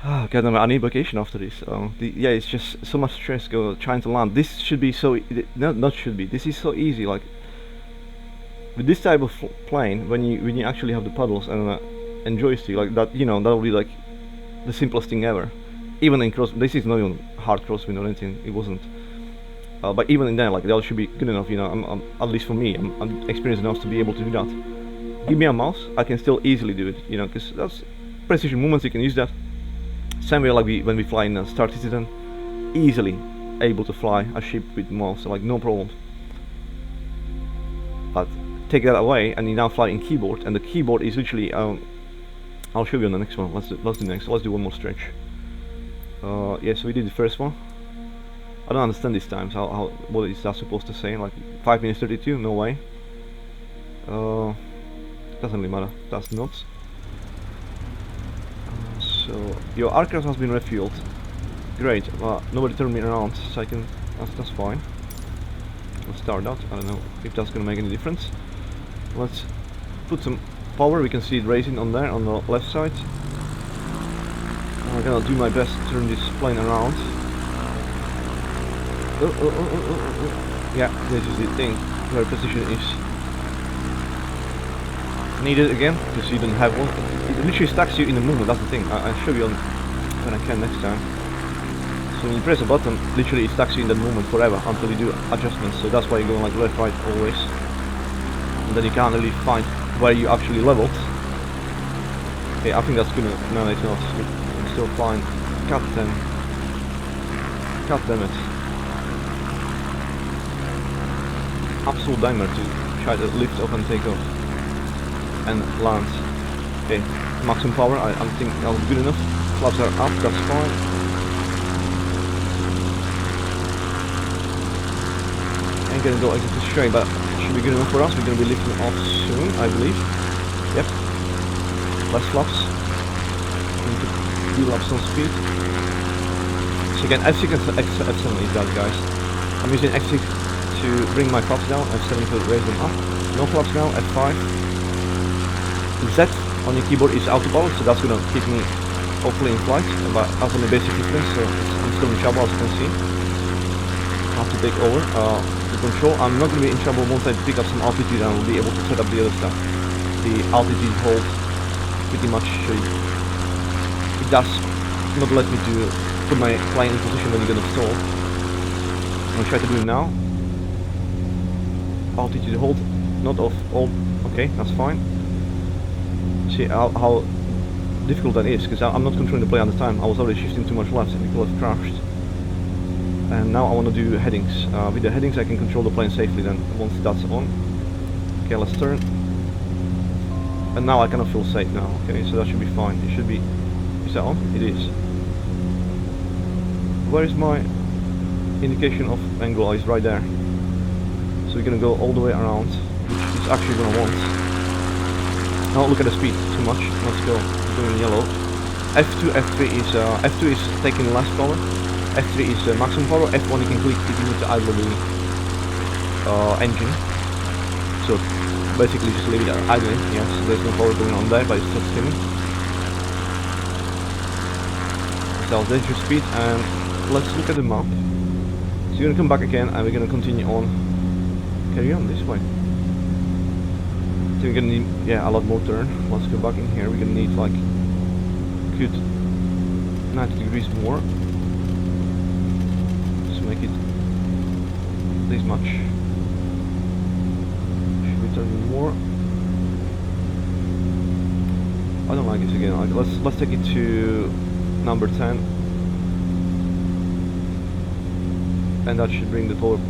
Oh, god damn it, I need vacation after this. Yeah, it's just so much stress trying to land. This should be so... not should be. This is so easy, like... With this type of plane, when you actually have the paddles and joystick like that, you know, that will be like the simplest thing ever. Even in cross, this is not even hard crosswind or anything. It wasn't. But even in there, like that should be good enough. You know, I'm at least for me, I'm experienced enough to be able to do that. Give me a mouse, I can still easily do it. You know, because that's precision movements. You can use that. Same way like when we fly in Star Citizen, easily able to fly a ship with mouse, like no problem. But take that away and you now fly in keyboard, and the keyboard is literally I'll show you on the next one. Let's do next. Let's do one more stretch. Yeah, so we did the first one. I don't understand these times. What is that supposed to say? Like 5 minutes 32? No way. Doesn't really matter. That's nuts. So your aircraft has been refueled. Great. Nobody turned me around, so I can. That's fine. Let's start that. I don't know if that's gonna make any difference. Let's put some power. We can see it racing on there on the left side. I'm gonna do my best to turn this plane around. Yeah, this is the thing where precision is needed again, because you don't have one. It literally stacks you in the movement. That's the thing. I'll show you when I can next time. So when you press a button, literally it stacks you in that movement forever until you do adjustments. So that's why you're going like left, right, always. And then you can't really find where you actually leveled. Okay, I think that's gonna... No, it's not. It's still fine. God damn it. Absolute nightmare to try to lift off and take off. And land. Okay, maximum power. I think that was good enough. Flaps are up, that's fine. Ain't gonna go exactly straight, but should be good enough for us. We're gonna be lifting off soon, I believe. Yep. Less flaps. Need to build up some speed. So again, F6 and F7 is that, guys. I'm using X6 to bring my flaps down, F7 to raise them up. No flaps now, F5. Z on your keyboard is auto power, so that's gonna keep me hopefully in flight, but as on the basic distance, so I'm still in trouble as you can see. I have to take over the control. I'm not gonna be in trouble once I pick up some altitude and I'll be able to set up the other stuff. The altitude hold pretty much it does not let me to put my plane in position when you're gonna stall. I'm gonna try to do it now. Altitude hold, not off all. Okay, that's fine. See how difficult that is, because I'm not controlling the plane at the time. I was already shifting too much left and it could have crashed. And now I want to do headings. With the headings I can control the plane safely then, once that's on. Okay, let's turn. And now I cannot feel safe now, okay, so that should be fine. It should be... Is that on? It is. Where is my indication of angle? Oh, it's right there. So we're gonna go all the way around, which is actually gonna want. Don't look at the speed too much. Let's go. Doing yellow. F2, F3 is F2 is taking less power. F3 is maximum power. F1 you can click if you need to idle the engine. So basically just leave it idling. Yes, there's no power going on there, but it's still spinning. So there's your speed, and let's look at the map. So you're gonna come back again, and we're gonna continue on. Carry on this way. So we're gonna need, yeah, a lot more turn. Let's go back in here. We're gonna need like good 90 degrees more. Just make it this much. Should we turn more? I don't like this again. Like, let's take it to number 10, and that should bring the total.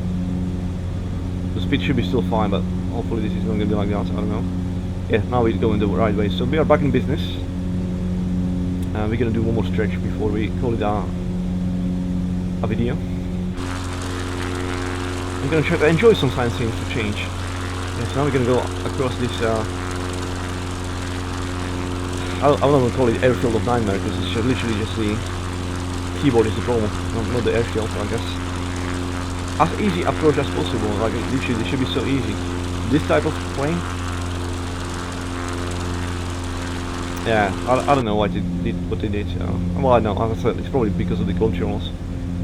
The speed should be still fine, but hopefully this is not going to be like that, I don't know. Yeah, now we're going the right way, so we are back in business. We're going to do one more stretch before we call it a video. I'm going to try to enjoy some sightseeing for change. Yeah, so now we're going to go across this, I'm not going to call it airfield of nightmare, because it's literally just the keyboard is the problem, not the airfield, I guess. As easy approach as possible, like literally it should be so easy. This type of plane, yeah, I don't know why they did what they did. Well, I know, as I said, it's probably because of the controls.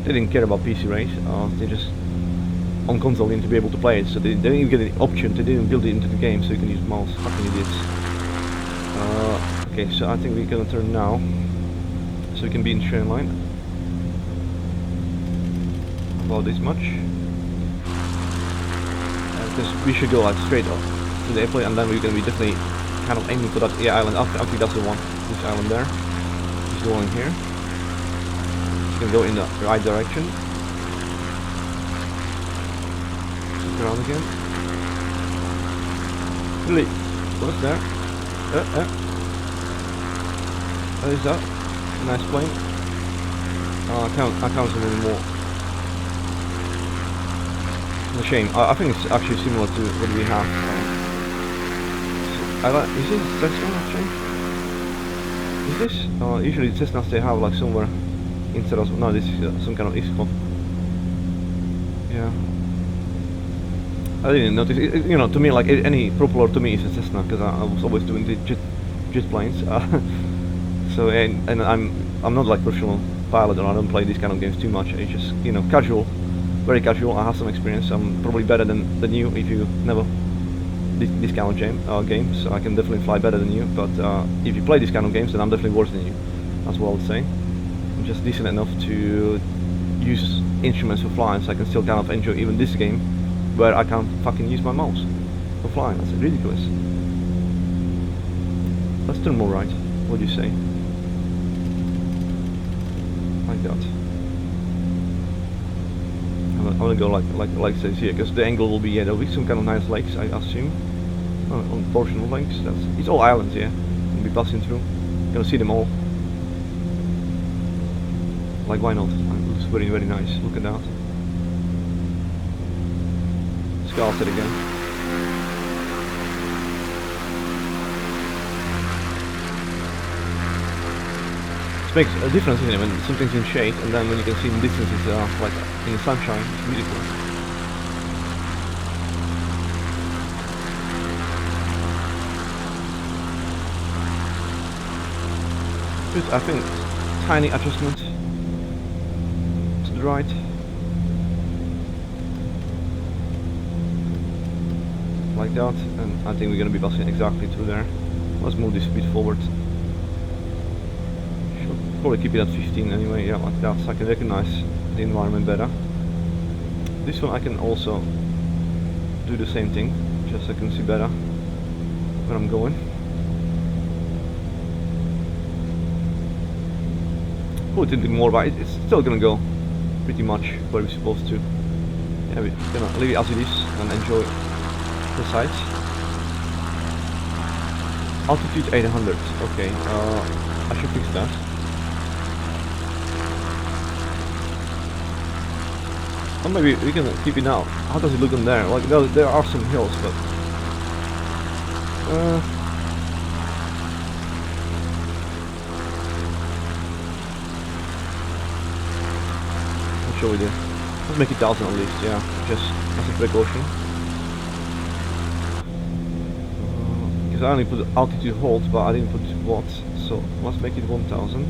They didn't care about PC race, they just on console need to be able to play it, so they didn't even get the option, they didn't build it into the game so you can use mouse. Fucking idiots. Okay, so I think we're gonna turn now, so we can be in train line. About this much. Because we should go like straight up to the airplane, and then we're gonna be definitely kind of aiming for that island. I think that's the one. This island there. This one here. It's gonna go in the right direction. Look around again. Really? What's there? What is that? A nice plane. I can't see any more. A shame. I think it's actually similar to what we have. Is this Cessna actually? Is this? Usually Cessnas they have like somewhere instead of, no, this is some kind of ISCO. Yeah. I didn't notice. You know, to me, like any propeller to me is a Cessna, because I was always doing the jet planes. So and I'm not like professional pilot, or I don't play these kind of games too much. It's just, you know, casual. Very casual. I have some experience. I'm probably better than you if you never this kind of game, so I can definitely fly better than you. But if you play these kind of games, then I'm definitely worse than you. That's what I would say. I'm just decent enough to use instruments for flying, so I can still kind of enjoy even this game, where I can't fucking use my mouse for flying. That's ridiculous. Let's turn more right. What do you say? Like that. I'm gonna go like it says here, because the angle will be, yeah, there'll be some kind of nice lakes, I assume, on portion of lakes. It's all islands here. We'll be passing through. You're gonna see them all. Like, why not? It looks very, very nice. Look at that. Scarlet again. It makes a difference, isn't it, when something's in shade, and then when you can see in the distance it's like in the sunshine. It's beautiful. Good, I think tiny adjustment to the right. Like that, and I think we're gonna be passing exactly through there. Let's move this a bit forward. Should probably keep it at 15 anyway, yeah, like that, so I can recognize the environment better. This one I can also do the same thing, just so I can see better where I'm going. Put it a bit more, but it's still gonna go pretty much where we're supposed to. Yeah, we're gonna leave it as it is and enjoy the sights. Altitude 800. Okay, I should fix that. Or maybe we can keep it now. How does it look on there? Like there are some hills, but what shall we do? Let's make it 1000 at least. Yeah, just as a precaution. I only put altitude hold, but I didn't put watts, so let's make it 1000.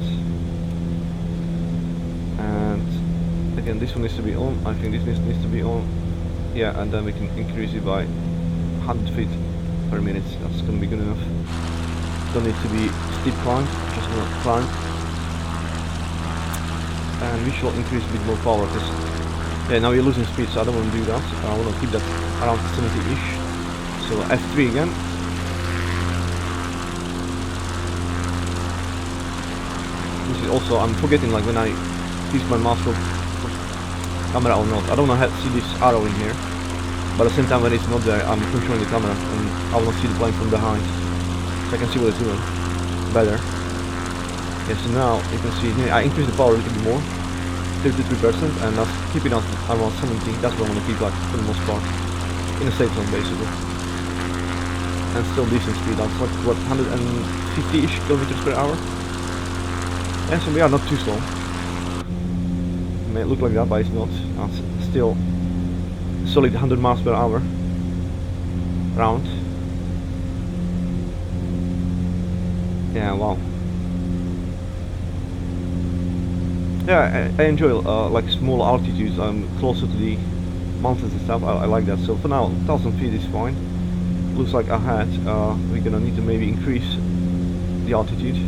And again, this one needs to be on. I think this needs to be on. Yeah, and then we can increase it by 100 feet per minute. That's gonna be good enough. Don't need to be steep climb, just gonna climb. And we shall increase a bit more power because yeah, now we're losing speed, so I don't want to do that. I want to keep that around 70-ish. So F3 again. This is also, I'm forgetting like when I use my mouse for camera or not. I don't know how to see this arrow in here, but at the same time when it's not there, I'm controlling the camera and I will not see the plane from behind, so I can see what it's doing better. Okay, so now you can see here I increase the power a little bit more, 33%, and that's keeping us around 70. That's what I want to keep, like for the most part, in a safe zone basically, and still decent speed. That's like what 150-ish kilometers per hour. Yeah, so we are not too slow. It may look like that, but it's not. That's still solid 100 miles per hour round. Yeah, wow. Yeah, I enjoy like small altitudes. I'm closer to the mountains and stuff. I like that. So for now, 1000 feet is fine. Looks like ahead we're gonna need to maybe increase the altitude.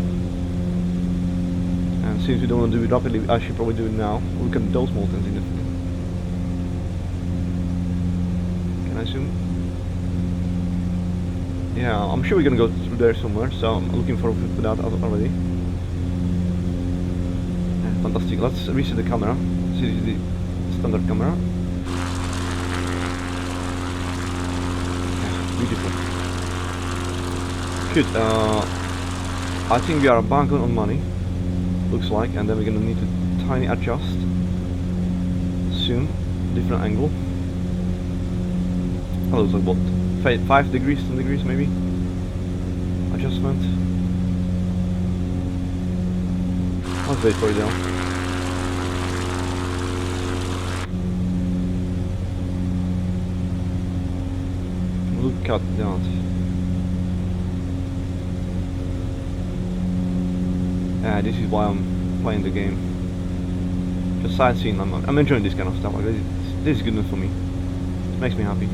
And since we don't want to do it rapidly, I should probably do it now. Look at those mountains in the... Can I zoom? Yeah, I'm sure we're gonna go through there somewhere, so I'm looking forward to that already. Yeah, fantastic. Let's reset the camera. This is the standard camera. Yeah, beautiful. Good. I think we are banking on money. Looks like, and then we're gonna need to tiny adjust soon, different angle. Oh, looks like what, 5 degrees, 10 degrees maybe adjustment. Let's wait for it now. Look at that. Yeah, this is why I'm playing the game. Just sightseeing. I'm enjoying this kind of stuff. Like this is good enough for me. It makes me happy.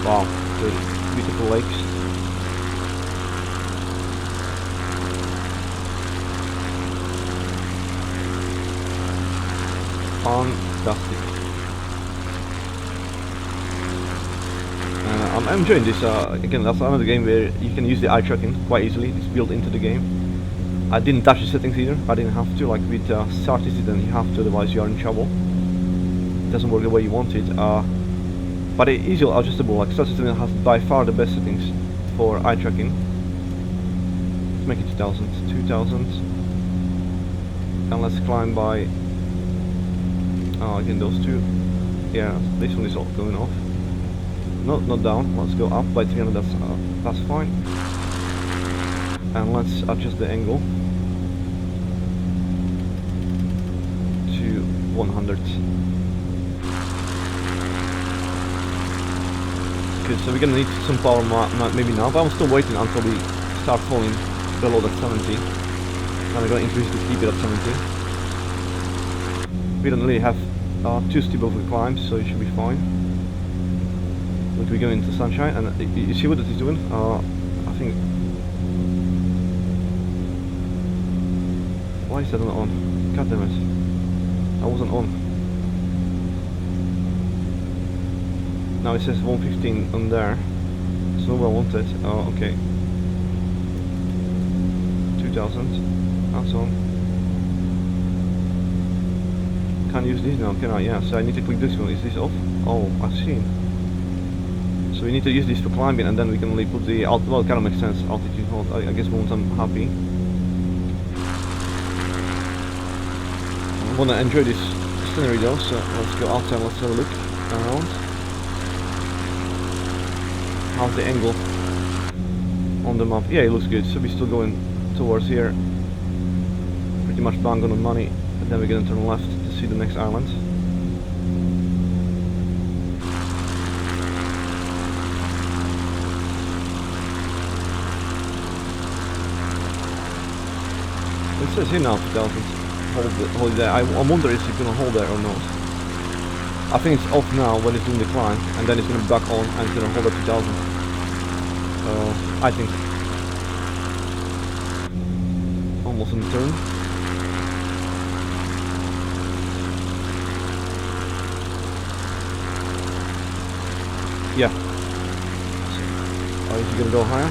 Wow, the beautiful lakes. Fantastic. I'm enjoying this. Again, that's another game where you can use the eye tracking quite easily. It's built into the game. I didn't touch the settings either. I didn't have to. Like with Start Citizen, you have to, otherwise you are in trouble. It doesn't work the way you want it. But it is adjustable. Like Start Citizen has by far the best settings for eye tracking. Let's make it 2000, 2000, and let's climb by. Oh, again those two. Yeah, this one is all going off. Not down. Let's go up by 300. That's fine. And let's adjust the angle to 100. shit, so we're gonna need some power maybe now, but I'm still waiting until we start falling below that 70. And I'm gonna increase to keep it at 70. We don't really have too steep of a climb, so it should be fine. Look, we go into sunshine, and you see what it is doing? I think... Why is that not on? God damn it. I wasn't on. Now it says 115 on there. It's not what I wanted. Oh, okay. 2000. That's on. Can't use this now, can I? Yeah, so I need to click this one. Is this off? Oh, I see. So we need to use this for climbing, and then we can only put the well, it kind of makes sense. Altitude hold. I guess once I'm happy. I want to enjoy this scenery though, so let's go outside. Let's have a look around. How's the angle on the map? Yeah, it looks good. So we're still going towards here. Pretty much bang on the money, and then we're gonna turn left to see the next island. It says here now 2000. Hold there. I wonder if it's gonna hold there or not. I think it's off now when it's doing the climb, and then it's gonna back on and it's gonna hold at 2000. I think almost on the turn. Yeah. So, is he gonna go higher?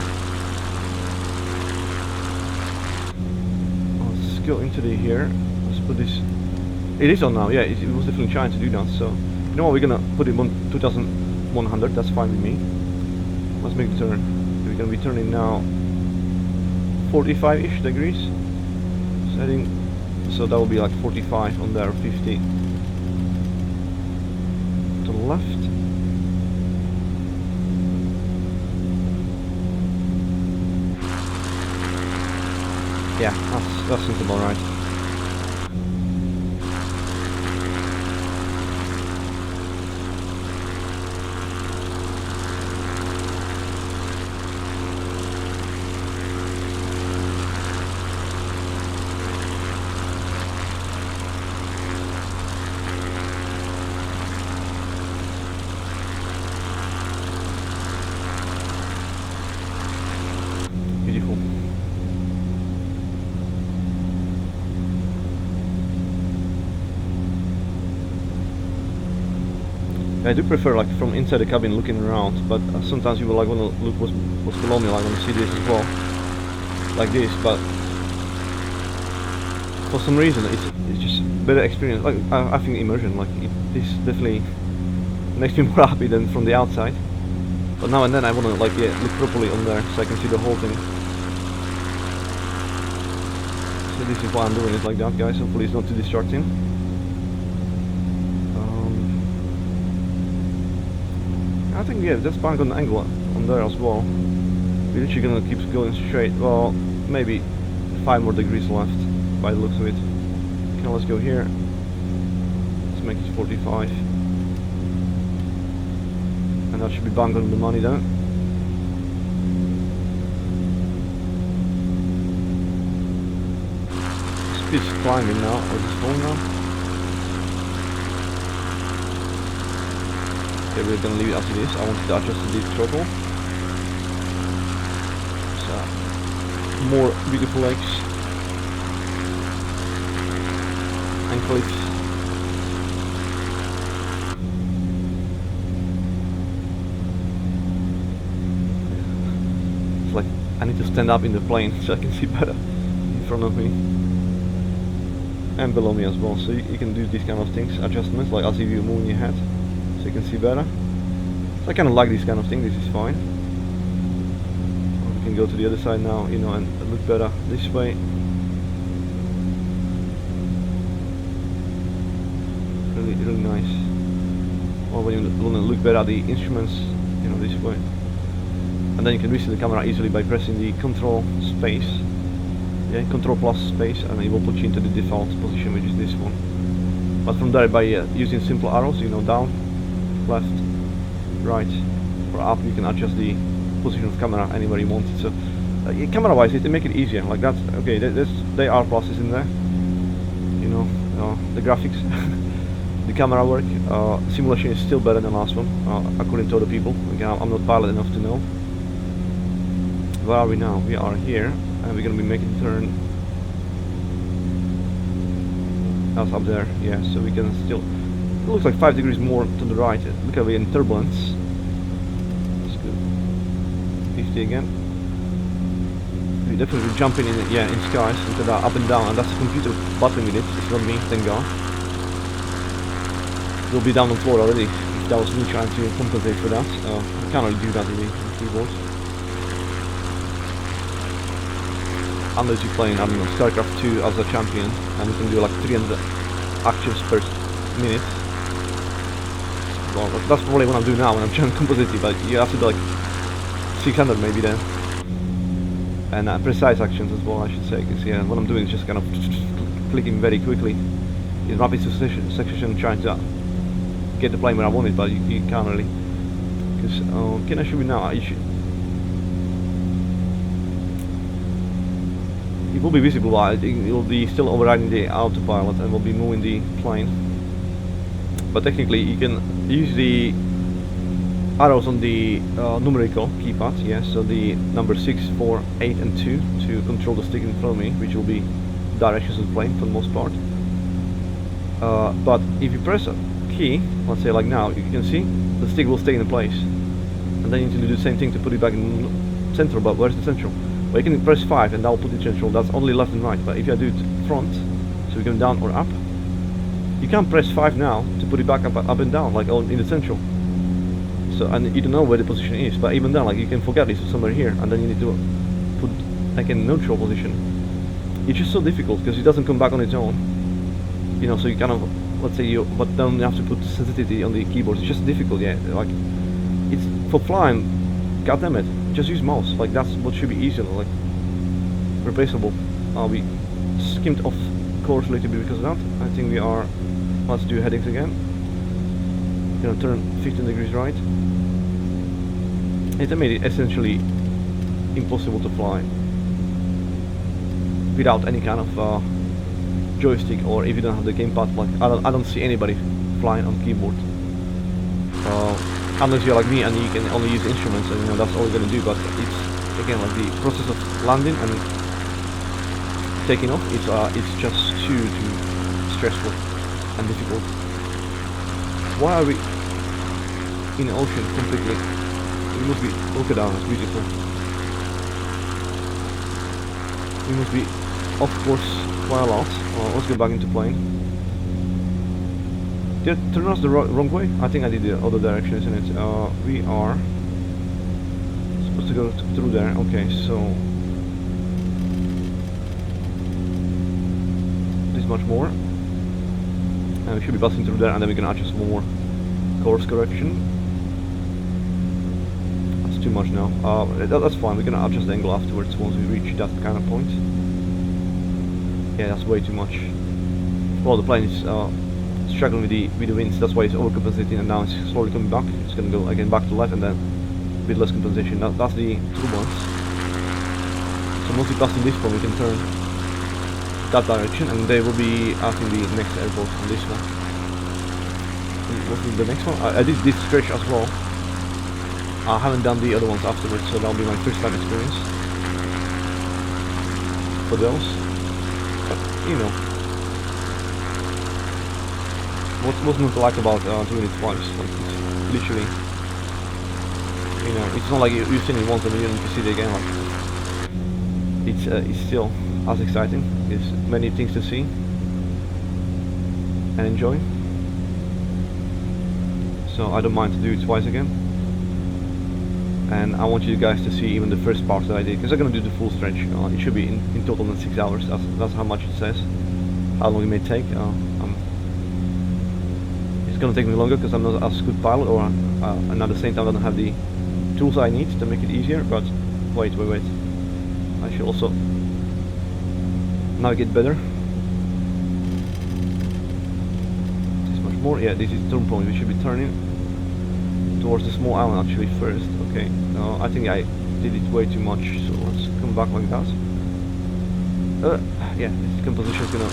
Let's go into the here. Let's put this. It is on now. Yeah, it was definitely trying to do that. So, you know what? We're gonna put it on 2100. That's fine with me. Let's make the turn. We're gonna be turning now 45-ish degrees. Setting. So that will be like 45 on there, 50 to the left. Yeah, that seems about right. Beautiful. I do prefer like from inside the cabin looking around, but sometimes you will like want to look what's below me, like want to see this as well, like this. But for some reason, it's just better experience. Like I think immersion, like this definitely makes me more happy than from the outside. But now and then I want to like look properly on there so I can see the whole thing. So this is why I'm doing it like that, guys. Hopefully it's not too distracting. I think yeah, that's bang on the angle on there as well. We're literally gonna keep going straight. Well, maybe 5 more degrees left by the looks of it. Okay, let's go here. Let's make it 45. And that should be bang on the money then. Speed's climbing now, or just falling now. Okay, we're gonna leave it as it is. I wanted to adjust the throttle. So, more beautiful lakes and cliffs. It's like I need to stand up in the plane so I can see better in front of me and below me as well. So you can do these kind of things, adjustments, like as if you're moving your head. So you can see better. So I kind of like this kind of thing. This is fine. Or we can go to the other side now, you know, and look better this way. Really, really nice. Or when you want to look better at the instruments, you know, this way. And then you can reset the camera easily by pressing the control space. Yeah, control plus space, and it will put you into the default position, which is this one. But from there, by using simple arrows, you know, down, left, right, or up, you can adjust the position of camera anywhere you want it. So yeah, camera wise it make it easier, like that's okay. There are pluses in there, you know, the graphics, the camera work. Simulation is still better than last one, according to other people. Again, I'm not pilot enough to know. Where are we now? We are here, and we're gonna be making a turn. That's up there, yeah, so we can still, it looks like 5 degrees more to the right. Look at, we're in turbulence. That's good. 50 again. We're definitely jumping in, yeah, in skies, into that up and down, and that's the computer battling with it. It's not me, thank God. We'll be down on floor already. If that was me trying to compensate for that. I can't really do that with the keyboard. Unless you're playing, I don't know, StarCraft 2 as a champion, and you can do like 300 actions per minute. Well, that's probably what I'm doing now when I'm trying to compensate it, but you have to do like 600 maybe then. And precise actions as well, I should say, because yeah, what I'm doing is just kind of clicking very quickly in rapid succession, trying to get the plane where I want it, but you can't really. Because, can I show you now? It will be visible, it will be still overriding the autopilot and will be moving the plane. But technically you can use the arrows on the numerical keypad, yeah, so the number 6, 4, 8 and 2 to control the stick in front of me, which will be directions of the plane for the most part. But if you press a key, let's say like now, you can see the stick will stay in place. And then you need to do the same thing to put it back in central, but where's the central? Well, you can press 5 and that will put it central. That's only left and right. But if I do it front, so we go down or up, you can't press 5 now to put it back up and down, like in the central. So, and you don't know where the position is. But even then, like you can forget it's somewhere here, and then you need to put like in neutral position. It's just so difficult because it doesn't come back on its own. You know, so you kind of, let's say but then you have to put sensitivity on the keyboard. It's just difficult, yeah. Like it's for flying. God damn it. Just use mouse, like that's what should be easier, like replaceable. We skimmed off course a little bit because of that. I think we are, let's do headings again. Gonna turn 15 degrees right. It made it essentially impossible to fly without any kind of joystick, or if you don't have the gamepad. Like I don't see anybody flying on keyboard. Unless you're like me and you can only use instruments, and you know that's all you're gonna do. But it's again like the process of landing and taking off. It's just too stressful and difficult. Why are we in the ocean completely? We must be, look at that, it's beautiful. We must be off course quite a lot. Let's go back into plane. Did I turn us the wrong way? I think I did the other direction, isn't it? We are supposed to go through there. Okay, so this much more, and we should be passing through there, and then we can adjust more course correction. That's too much now. That's fine. We can adjust the angle afterwards once we reach that kind of point. Yeah, that's way too much. Well, the plane is struggling with the winds, that's why it's overcompensating, and now it's slowly coming back. It's going to go again back to left and then a bit less compensation. That's the turbulence. So once we pass in this point, we can turn that direction, and they will be, I think, the next airport on this one. What is the next one? I did this stretch as well. I haven't done the other ones afterwards, so that'll be my first time experience for those. But you know, what's not to like about doing it twice? Like it's literally, you know, it's not like you've seen it once and you need to see it again. Like it's still as exciting. There's many things to see and enjoy. So I don't mind to do it twice again. And I want you guys to see even the first part that I did, because I'm going to do the full stretch. It should be in total in 6 hours. That's how much it says. How long it may take. It's going to take me longer because I'm not as good pilot, or and at the same time I don't have the tools I need to make it easier. But wait. I should also navigate better. This much more. Yeah, this is turn point. We should be turning. towards the small island actually first. Okay, I think I did it way too much, so let's come back like that. Yeah, this composition is gonna...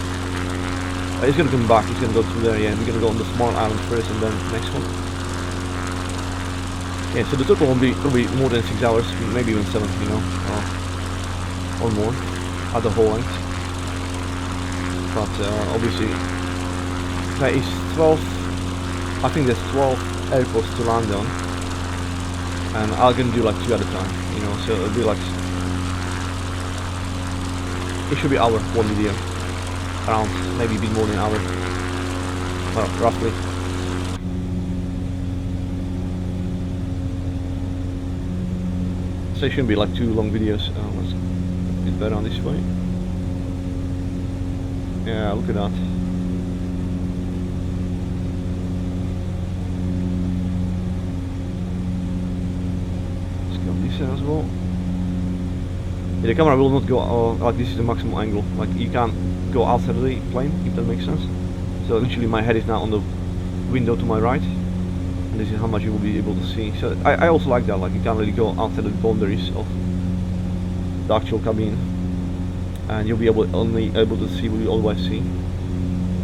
it's gonna come back, it's gonna go through there, yeah. We're gonna go on the small island first and then next one. Yeah, so the total will be probably more than 6 hours, maybe even 7, you know, or more, at the whole length. But obviously, there is 12, I think there's 12 airports to land on, and I'm gonna do like 2 at a time, you know, so it'll be like, it should be hour, one video, around, maybe a bit more than an hour, well, roughly. So it shouldn't be like 2 long videos. Let's get better on this way. Yeah, look at that. Let's go this side as well. Yeah, the camera will not go like this is the maximum angle. Like you can't go outside of the plane, if that makes sense. So literally my head is now on the window to my right. And this is how much you will be able to see. So I also like that, like you can't really go outside of the boundaries of the actual cabin, and you'll be only able to see what you always see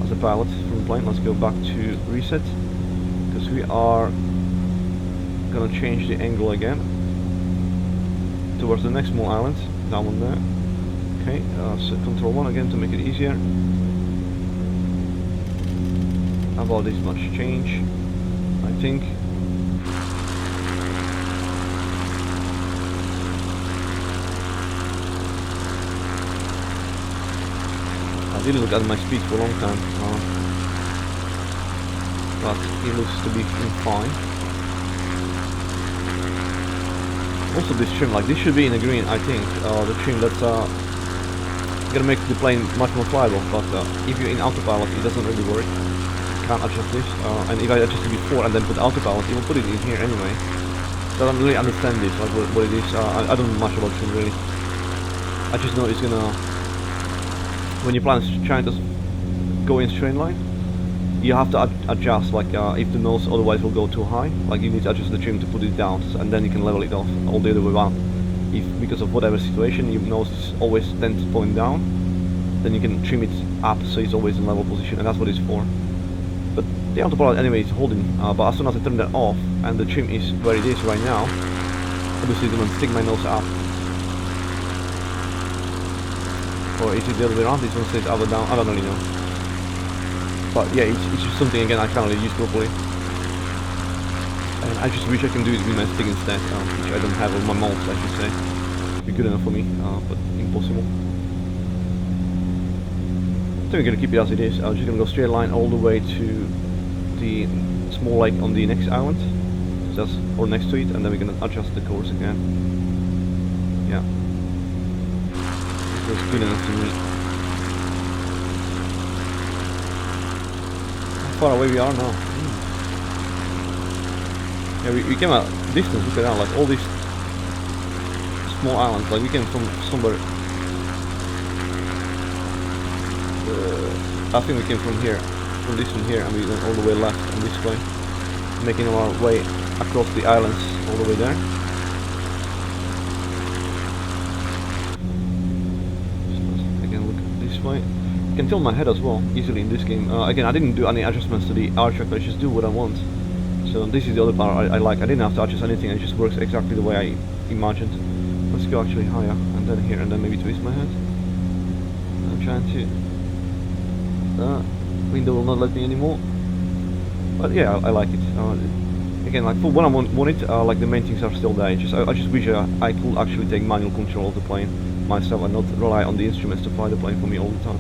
as a pilot from the plane. Let's go back to reset, because we are gonna change the angle again towards the next small island, that one there. Okay, so control 1 again to make it easier. About this much change, I think. I didn't look at my speed for a long time, but it looks to be fine. Also this trim, like this should be in the green, I think. The trim that's gonna make the plane much more flyable, but if you're in autopilot it doesn't really work. Can't adjust this, and if I adjust it before and then put autopilot, it will put it in here anyway. So I don't really understand this, like what it is. I don't know much about trim really. I just know it's gonna, when your plan is trying to go in straight line, you have to adjust, like if the nose otherwise will go too high, like you need to adjust the trim to put it down, and then you can level it off, all the other way around. If because of whatever situation your nose is always tends to point down, then you can trim it up so it's always in level position, and that's what it's for. But the autopilot anyway is holding, but as soon as I turn that off and the trim is where it is right now, obviously it's going to stick my nose up. Or is it the other way around? It's going to stay up or down? I don't really know. But yeah, it's just something again I can't really use properly. And I just wish I can do it with my stick instead, which I don't have on my mouse, I should say. It'd be good enough for me, but impossible. I think we're going to keep it as it is. I'm just going to go straight line all the way to the small lake on the next island, or next to it, and then we're going to adjust the course again. Yeah. It was good enough to me. How far away we are now? Yeah, we came out distance, look at that, like all these small islands, like we came from somewhere. I think we came from here, from this one here, and we went all the way left and this way, making our way across the islands all the way there. Just again look this way. You can tilt my head as well, easily in this game. Again, I didn't do any adjustments to the archer, I just do what I want. So this is the other part I like. I didn't have to adjust anything, it just works exactly the way I imagined. Let's go actually higher, and then here, and then maybe twist my head. I'm trying to... window will not let me anymore, but yeah, I like it. Again, like for when I want it, like the main things are still there. I just wish I could actually take manual control of the plane myself and not rely on the instruments to fly the plane for me all the time.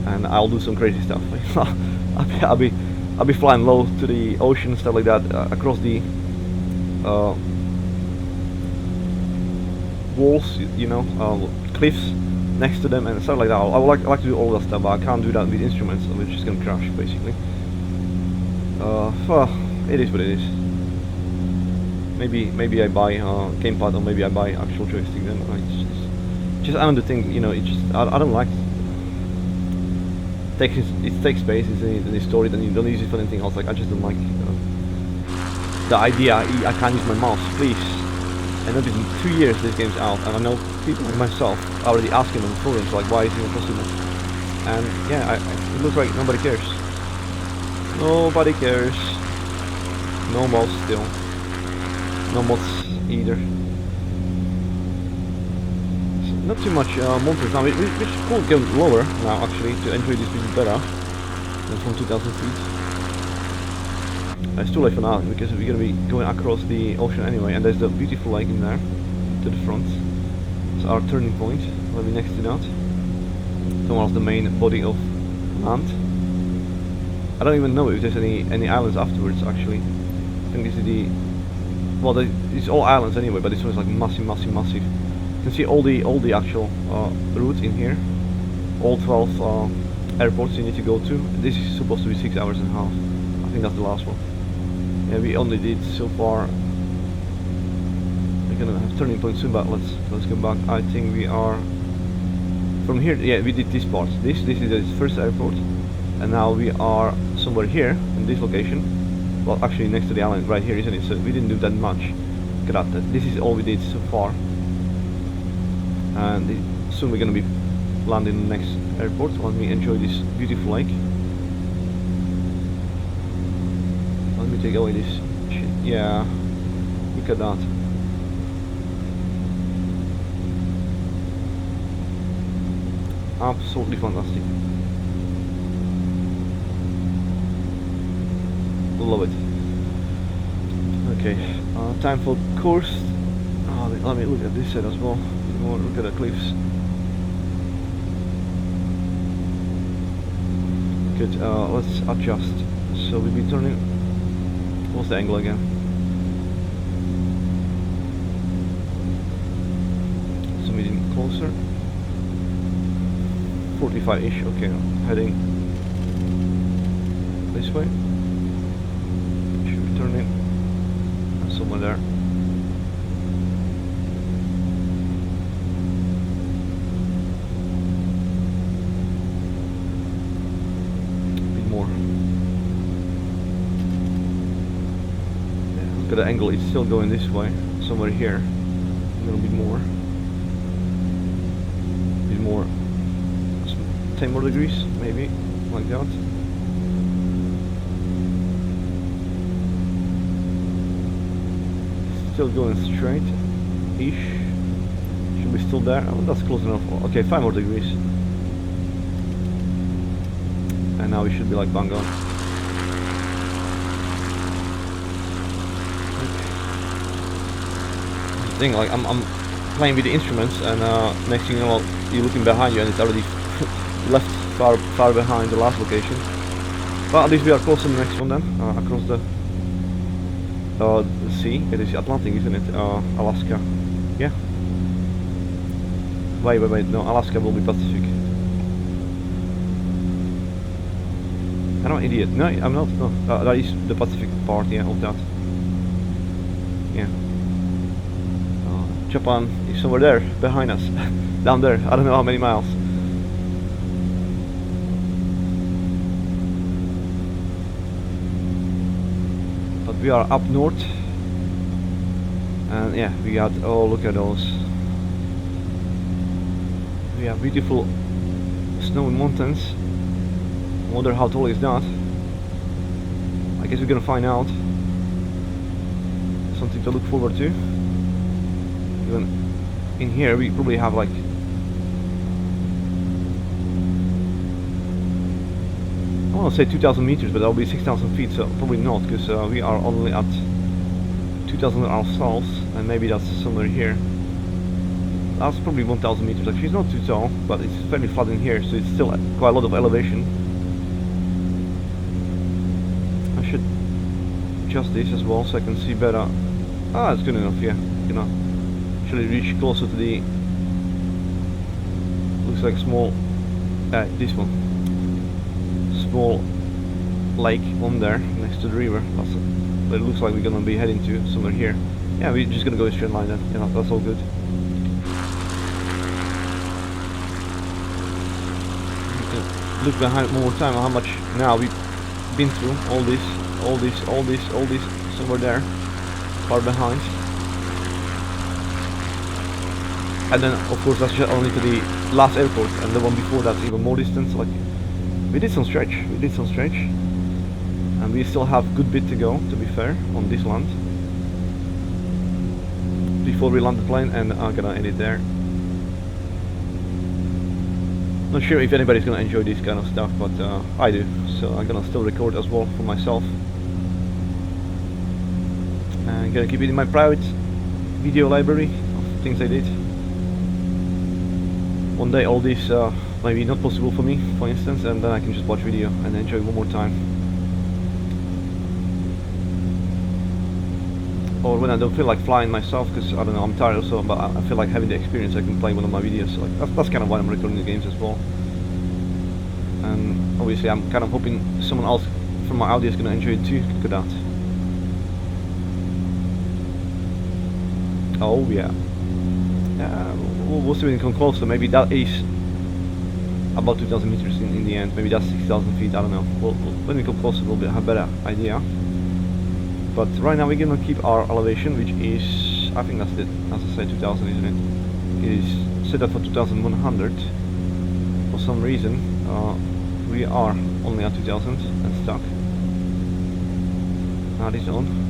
And I'll do some crazy stuff. I'll be flying low to the ocean, stuff like that, across the walls, you know, cliffs next to them and stuff like that. I would like to do all that stuff, but I can't do that with instruments, so it's just gonna crash basically. Well, it is what it is. Maybe I buy gamepad, or maybe I buy actual joystick. Then just I don't think, you know, it just I don't like it takes space, it's in the story, then you don't use it for anything else. Like I just don't like the idea I can't use my mouse, please. And it's been 2 years this game's out, and I know people like myself already asking on the forums like why is it impossible. And yeah, it looks like nobody cares. Nobody cares. No mods still. No mods either. So not too much mountains now. We could go lower now actually to enjoy this bit better than from 2000 feet. It's too late for now because we're gonna be going across the ocean anyway, and there's the beautiful lake in there to the front. It's our turning point. We'll be next to that. Towards the main body of land. I don't even know if there's any islands afterwards actually. I think this is the well, it's all islands anyway, but this one is like massive. You can see all the actual routes in here. All 12 airports you need to go to. This is supposed to be 6 hours and a half. I think that's the last one. Yeah, we only did so far. We're gonna have turning point soon, but let's go back. I think we are from here. Yeah, we did this part. This is the first airport, and now we are somewhere here in this location. Well, actually next to the island, right here, isn't it? So we didn't do that much. Look at that. This is all we did so far, and soon we're gonna be landing in the next airport. Let me enjoy this beautiful lake. Let me take away this shit. Yeah, look at that. Absolutely fantastic. Love it. Okay, time for course. Let me look at this side as well. Look at the cliffs. Good. Let's adjust. So we'll be turning. What's the angle again? So medium closer. 45-ish. Okay, heading this way. Should be turning somewhere there. A bit more. Yeah, look at the angle. It's still going this way. Somewhere here. A little bit more. A bit more. 10 more degrees, maybe, like that. Still going straight-ish. Should be still there. Oh, that's close enough. Okay, 5 more degrees. And now we should be like bang on. The thing, like I'm playing with the instruments, and next thing you know, you're looking behind you, and it's already left far behind the last location. But at least we are close to the next one then, across the sea. It is Atlantic, isn't it? Alaska. Yeah. Wait, no, Alaska will be Pacific. I'm an idiot. No, I'm not. No, that is the Pacific part, yeah, of that. Yeah. Japan is somewhere there, behind us. Down there, I don't know how many miles. We are up north, and yeah, we got, oh, look at those. We have beautiful snowy mountains. Wonder how tall is that. I guess we're gonna find out. Something to look forward to. Even in here we probably have like I want to say 2,000 meters, but that'll be 6,000 feet, so probably not, because we are only at 2,000 ourselves, and maybe that's somewhere here. That's probably 1,000 meters. Actually, it's not too tall, but it's fairly flat in here, so it's still quite a lot of elevation. I should adjust this as well so I can see better. Ah, it's good enough, yeah. You know, actually reach closer to the. Looks like small. This one. Small lake on there next to the river. But it looks like we're gonna be heading to somewhere here. Yeah, we're just gonna go in a straight line then. You know, that's all good. Look behind one more time how much now we've been through. All this, somewhere there. far behind. And then of course that's just only to the last airport, and the one before that's even more distance. Like we did some stretch, and we still have good bit to go, to be fair, on this land before we land the plane, and I'm gonna end it there. Not sure if anybody's gonna enjoy this kind of stuff, but I do, so I'm gonna still record as well for myself. I'm gonna keep it in my private video library of things I did. One day all this maybe not possible for me, for instance, and then I can just watch video and enjoy one more time. Or when I don't feel like flying myself, because I don't know, I'm tired or so, but I feel like having the experience, I can play one of my videos. So like that's kind of why I'm recording the games as well. And obviously I'm kind of hoping someone else from my audience is gonna enjoy it too. Look at that. Oh yeah. We'll see when we come closer. Maybe that is about 2,000 meters in the end. Maybe that's 6,000 feet. I don't know. When we come closer, we'll have a better idea. But right now we're gonna keep our elevation, which is, I think that's it. As I say, 2,000, isn't it? It is set up for 2,100. For some reason, we are only at 2,000 and stuck. Now this on.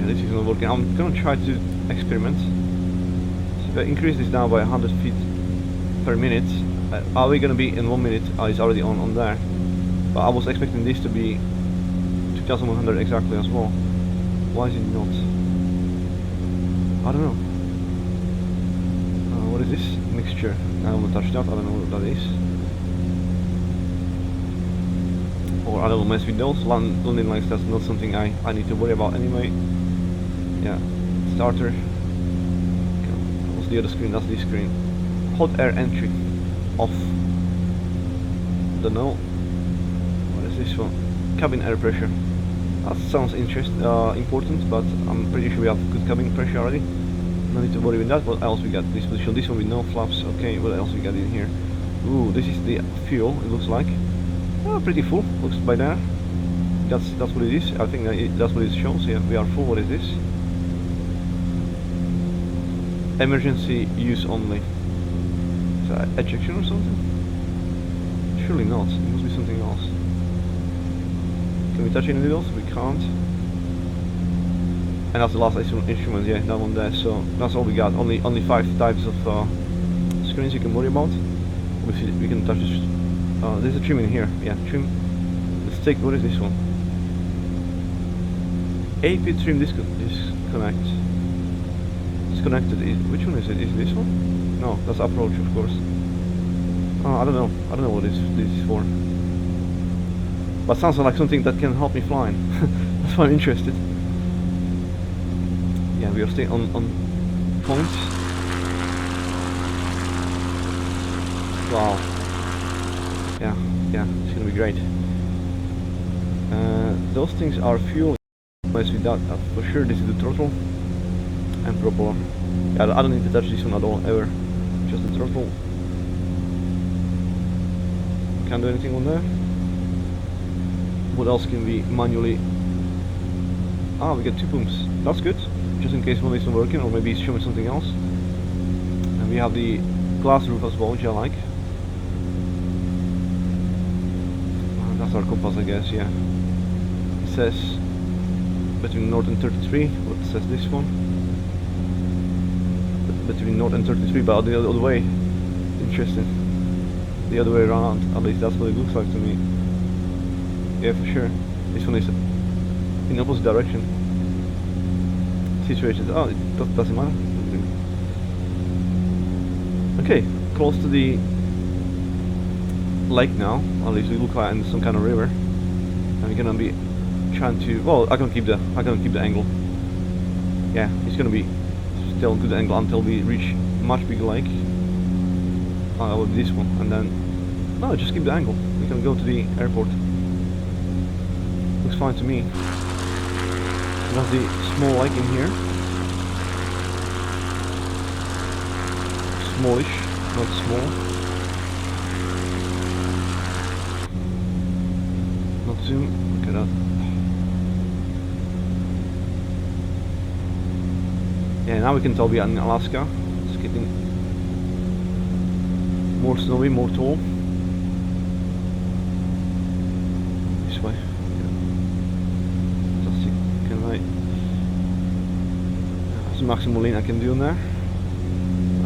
This is not working. I'm gonna try to experiment. So if I increase this down by 100 feet per minute, are we gonna be in 1 minute? It's already on there. But I was expecting this to be 2,100 exactly as well. Why is it not? I don't know. What is this? Mixture. I don't want to touch that. I don't know what that is. Or I don't mess with those. Landing lights, that's not something I need to worry about anyway. Yeah, starter. Okay. What's the other screen? That's this screen. Hot air entry off. Don't know. What is this one? Cabin air pressure. That sounds important, but I'm pretty sure we have good cabin pressure already. No need to worry with that. What else we got? This position. This one with no flaps. Okay. What else we got in here? Ooh, this is the fuel. It looks like. Oh, pretty full. Looks by there. That's what it is. I think that's what it shows. Yeah, we are full. What is this? Emergency use only. Is that ejection or something? Surely not. It must be something else. Can we touch any of those? We can't. And that's the last instrument. Yeah, that one there. So that's all we got. Only 5 types of screens you can worry about. Obviously, we can touch this. There's a trim in here. Yeah, trim. Let's take. What is this one? AP trim disconnect. Disconnected. Which one is it? Is it this one? No, that's approach, of course. I don't know. I don't know what this is for. But sounds like something that can help me flying. That's why I'm interested. Yeah, we are staying on point. Wow. Yeah, it's gonna be great. Those things are fuel. With that, for sure. This is the throttle and propeller. Yeah, I don't need to touch this one at all, ever. Just the throttle. Can't do anything on there. What else can we manually? We get 2 pumps. That's good. Just in case one isn't working, or maybe it's showing something else. And we have the glass roof as well, which I like. That's our compass, I guess. Yeah. It says between north and 33. What says this one? Between north and 33, but the other way. Interesting. The other way around. At least that's what it looks like to me. Yeah, for sure. This one is in opposite direction. Situations. Oh, it doesn't matter. Okay, close to the lake now. At least we look like in some kind of river. And we're gonna be trying to. Well, I'm gonna keep the angle. Yeah, it's gonna be still a good angle until we reach much bigger lake. With this one, and then no, just keep the angle. We can go to the airport. Looks fine to me. That's the small lake in here. Smallish, not small. Not zoom. Look at that. Yeah, now we can tell we are in Alaska. It's getting more snowy, more tall. This way. Fantastic. That's the maximum lean I can do in there.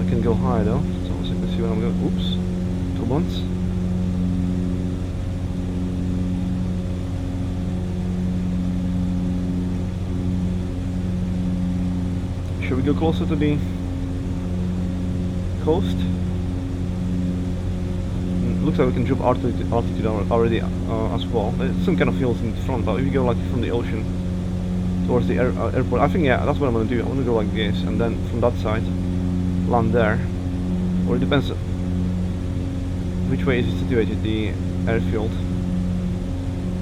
I can go higher though, so I can see where I'm going. Oops. Turbulence. Should we go closer to the coast? Looks like we can drop altitude already as well. There's some kind of hills in front, but if you go like from the ocean towards the airport, I think yeah, that's what I'm gonna do. I'm gonna go like this, and then from that side, land there. Or it depends which way is it situated, the airfield.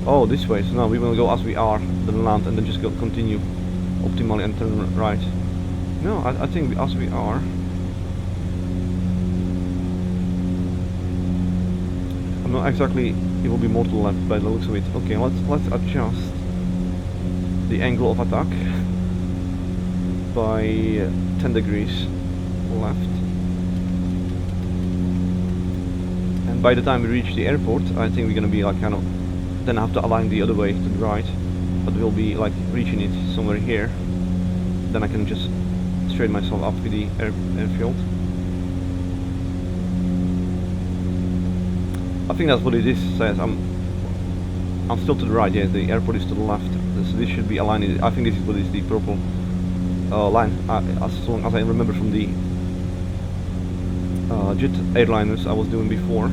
Oh, this way. So now we will go as we are, then land, and then just go continue optimally and turn right. No, I think as we are. I'm not exactly. It will be more to the left by the looks of it. Okay, let's adjust the angle of attack by 10 degrees left. And by the time we reach the airport, I think we're gonna be like kind of. Then I have to align the other way to the right, but we'll be like reaching it somewhere here. Then I can just straighten myself up with the airfield. I think that's what it is. Says I'm still to the right. Yes, the airport is to the left. So this should be aligned. I think this is what is the purple line. As long as I remember from the jet airliners I was doing before.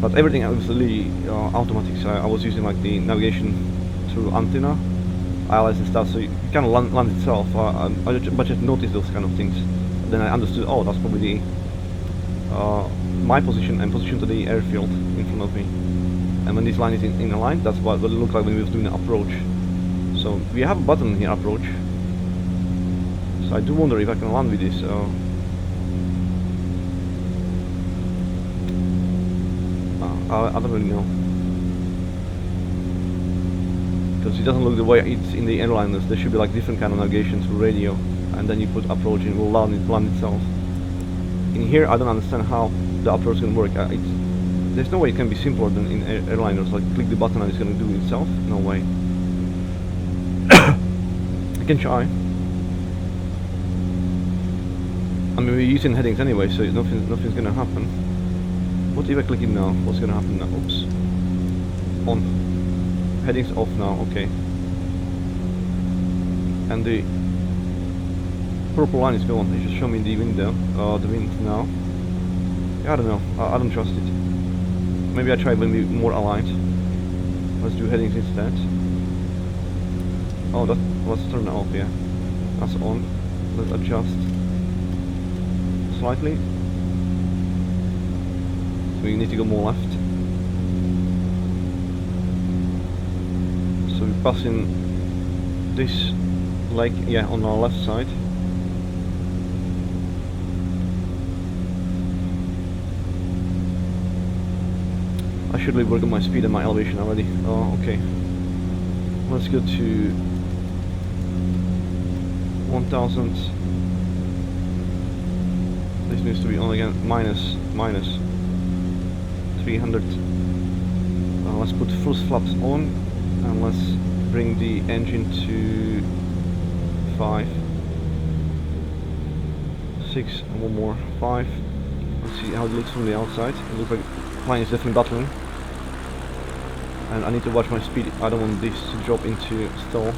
But everything was really automatic. So I was using like the navigation through antenna, ILS and stuff. So it kind of lands itself. I just noticed those kind of things. Then I understood. Oh, that's probably the my position and position to the airfield in front of me. And when this line is in a line, that's what it looked like when we were doing the approach. So we have a button here, approach. So I do wonder if I can land with this. I don't really know. Because it doesn't look the way it's in the airliners. There should be like different kind of navigation through radio. And then you put approach and it will land itself. In here I don't understand how the approach can work. There's no way it can be simpler than in airliners, like click the button and it's going to do it itself. No way. I can try. I mean, we're using headings anyway, so nothing's going to happen. What if I click it now? What's going to happen now? Oops. On. Headings off now, okay. And the purple line is gone. It just show me the window, the wind now. Yeah, I don't know. I don't trust it. Maybe I try when we're more aligned. Let's do headings instead. Oh, let's turn it off. Yeah, that's on. Let's adjust slightly. So we need to go more left. So we're passing this lake, yeah, on our left side. I should really work on my speed and my elevation already. Oh, okay. Let's go to 1000. This needs to be on again. Minus 300. Let's put first flaps on and let's bring the engine to 5, 6, and one more 5. Let's see how it looks from the outside. It looks like the plane is definitely battling. And I need to watch my speed. I don't want this to drop into stall.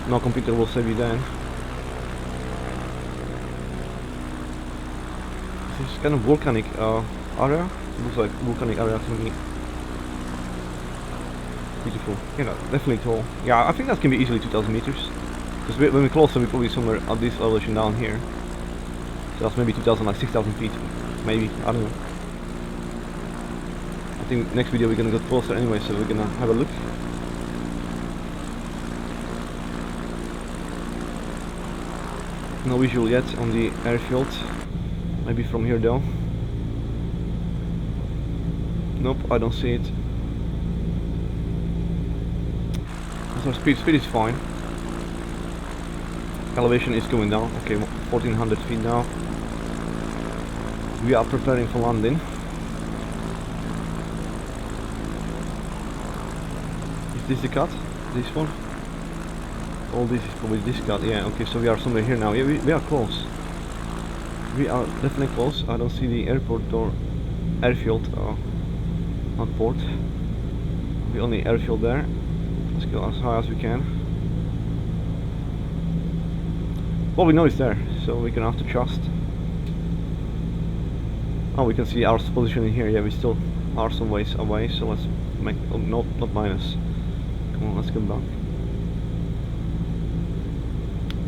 No computer will save you then. This is kind of volcanic area. It looks like volcanic area to me. Beautiful. Yeah, definitely tall. Yeah, I think that can be easily 2000 meters. Because when we're closer, we're probably somewhere at this elevation down here. So that's maybe 2000, like 6000 feet. Maybe, I don't know. I think next video we're gonna go closer anyway, so we're gonna have a look. No visual yet on the airfield. Maybe from here though. Nope, I don't see it. So speed is fine. Elevation is going down. Okay, 1400 feet now. We are preparing for landing. Is this the cut? This one? All this is probably this cut. Yeah. Okay, so we are somewhere here now. Yeah, we are close. We are definitely close. I don't see the airport or airfield. Not port. The only airfield there. Let's go as high as we can. Well, we know it's there, so we can have to trust. Oh, we can see our position in here. Yeah, we still are some ways away, so let's make not minus. Come on, let's come back.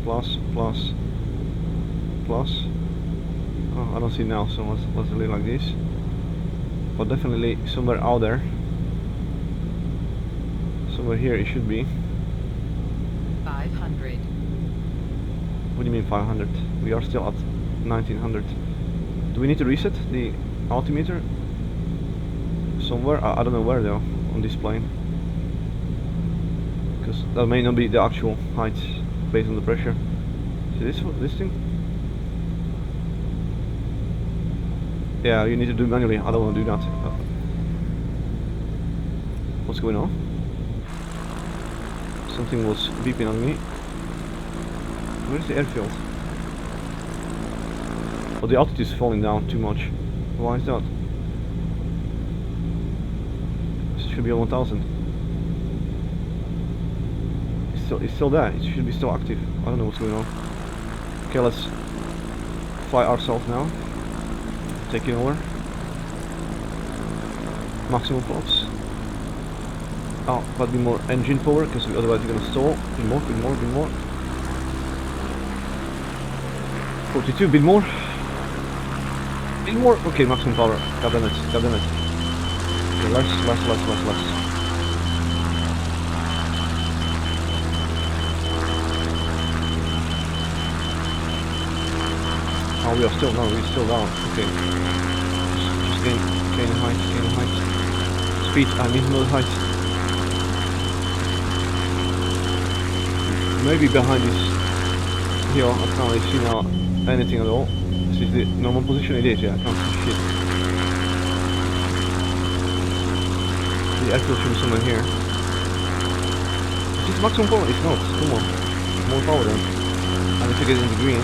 Plus. Oh, I don't see now, so let's leave like this. But definitely somewhere out there. Somewhere here it should be. 500. What do you mean 500? We are still at 1900. Do we need to reset the altimeter? Somewhere? I don't know where though, on this plane. Because that may not be the actual height based on the pressure. See this thing? Yeah, you need to do it manually. I don't want to do that. What's going on? Something was beeping on me. Where's the airfield? Oh, the altitude is falling down too much. Why is that? It should be on 1000. It's still there. It should be still active. I don't know what's going on. Okay, let's fly ourselves now. Taking over. Maximum flaps. Oh, but be more engine power, because otherwise we're gonna stall. Bit more. 42, bit more. Okay, maximum power. God damn it. Okay, less. Oh, we're still down. Okay. Just gain height. Speed, I mean no height. Maybe behind this hill, I can't really see now anything at all. This is the normal position, it is, yeah, I can't see shit. The airfield should be somewhere here. Is this maximum power? It's not, come on. More power then. I need to get in the green.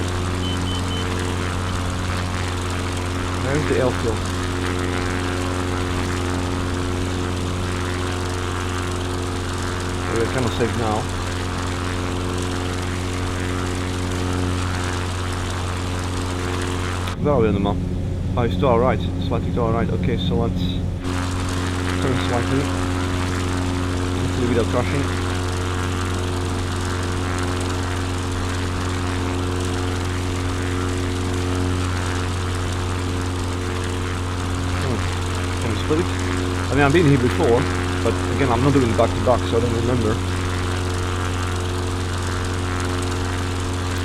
There's the airfield. We're kind of safe now. Where are we on the map? Oh, it's to our right, slightly to our right. Okay, so let's turn slightly. Hopefully without crashing. Can we split it? I mean, I've been here before, but again, I'm not doing back to back, so I don't remember.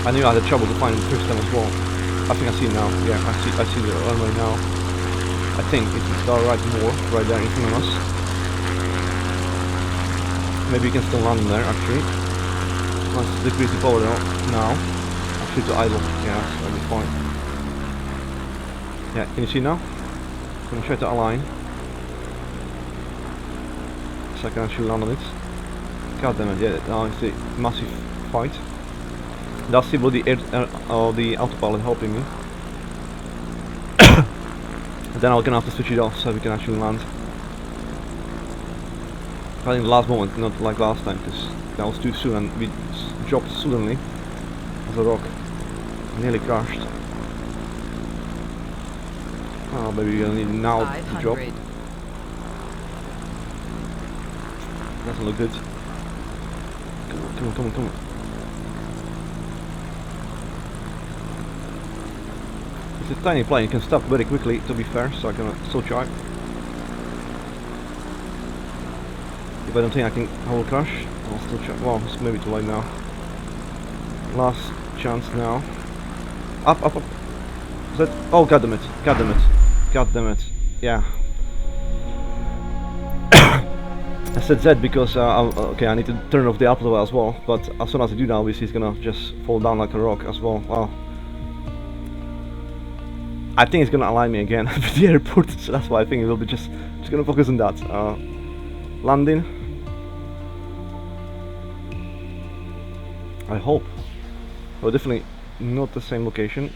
I knew I had trouble to find it the first time as well. I think I see it now. Yeah, I see the runway now. I think it's to our right more, right there in front of us. Maybe we can still land there actually. Let's decrease the power now. Actually to idle. Yeah, that'll be fine. Yeah, can you see now? I'm gonna try to align. So I can actually land on it. God damn it, yeah, now it's a massive fight. That's the the autopilot helping me. Then I'm gonna have to switch it off so we can actually land. I think the last moment, not like last time, because that was too soon and we dropped suddenly as a rock. Nearly crashed. Oh, maybe we're gonna need now to drop. Doesn't look good. Come on. It's a tiny plane, you can stop very quickly to be fair, so I can still try. If I don't think I can hold crash, I'll still try. Well, it's maybe too late now. Last chance now. Up. Is that? Oh, god damn it. I said Z because okay, I need to turn off the upload as well. But as soon as I do that, obviously it's gonna just fall down like a rock as well. Wow. I think it's gonna align me again with the airport, so that's why I think it will be just gonna focus on that. Landing. I hope. Well, definitely not the same location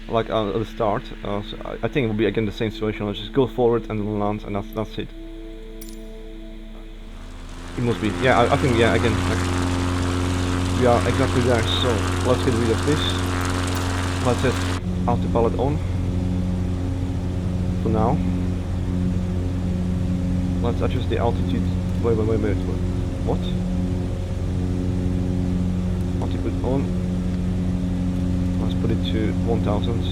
like at the start. So I think it will be again the same situation. I'll just go forward and then land, and that's it. It must be. Yeah, I think, yeah, again, we are exactly there. So let's get rid of this. Let's set autopilot on for now. Let's adjust the altitude. Wait. What? Altitude on. Let's put it to 1000.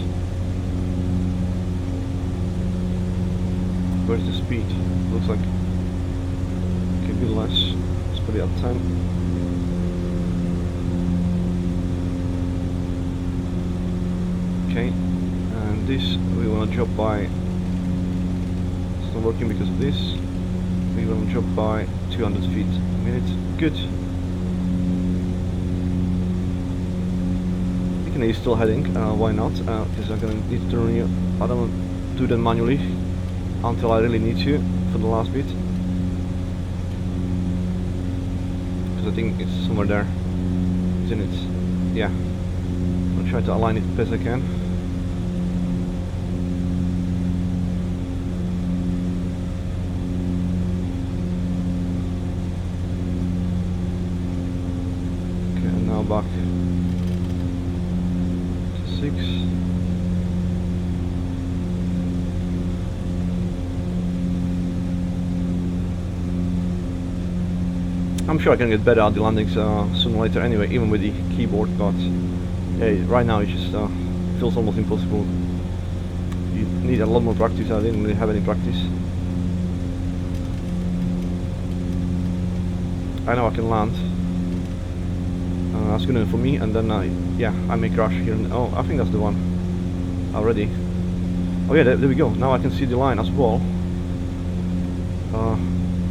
Where's the speed? Looks like a bit less. Let's put it at 10. Okay, and this we want to drop by. It's not working because of this. We want to drop by 200 feet a minute. Good. We can still heading. Why not? Because I'm gonna need to turn you. I don't want to do that manually until I really need to for the last bit. I think it's somewhere there, isn't it? Yeah. I'll try to align it as best I can. Okay, and now back to 6. I'm sure I can get better at the landings sooner or later anyway, even with the keyboard, but yeah, right now it just feels almost impossible. You need a lot more practice. I didn't really have any practice. I know I can land. That's good enough for me, and then yeah, I may crash here. Oh, I think that's the one already. Oh yeah, there we go. Now I can see the line as well.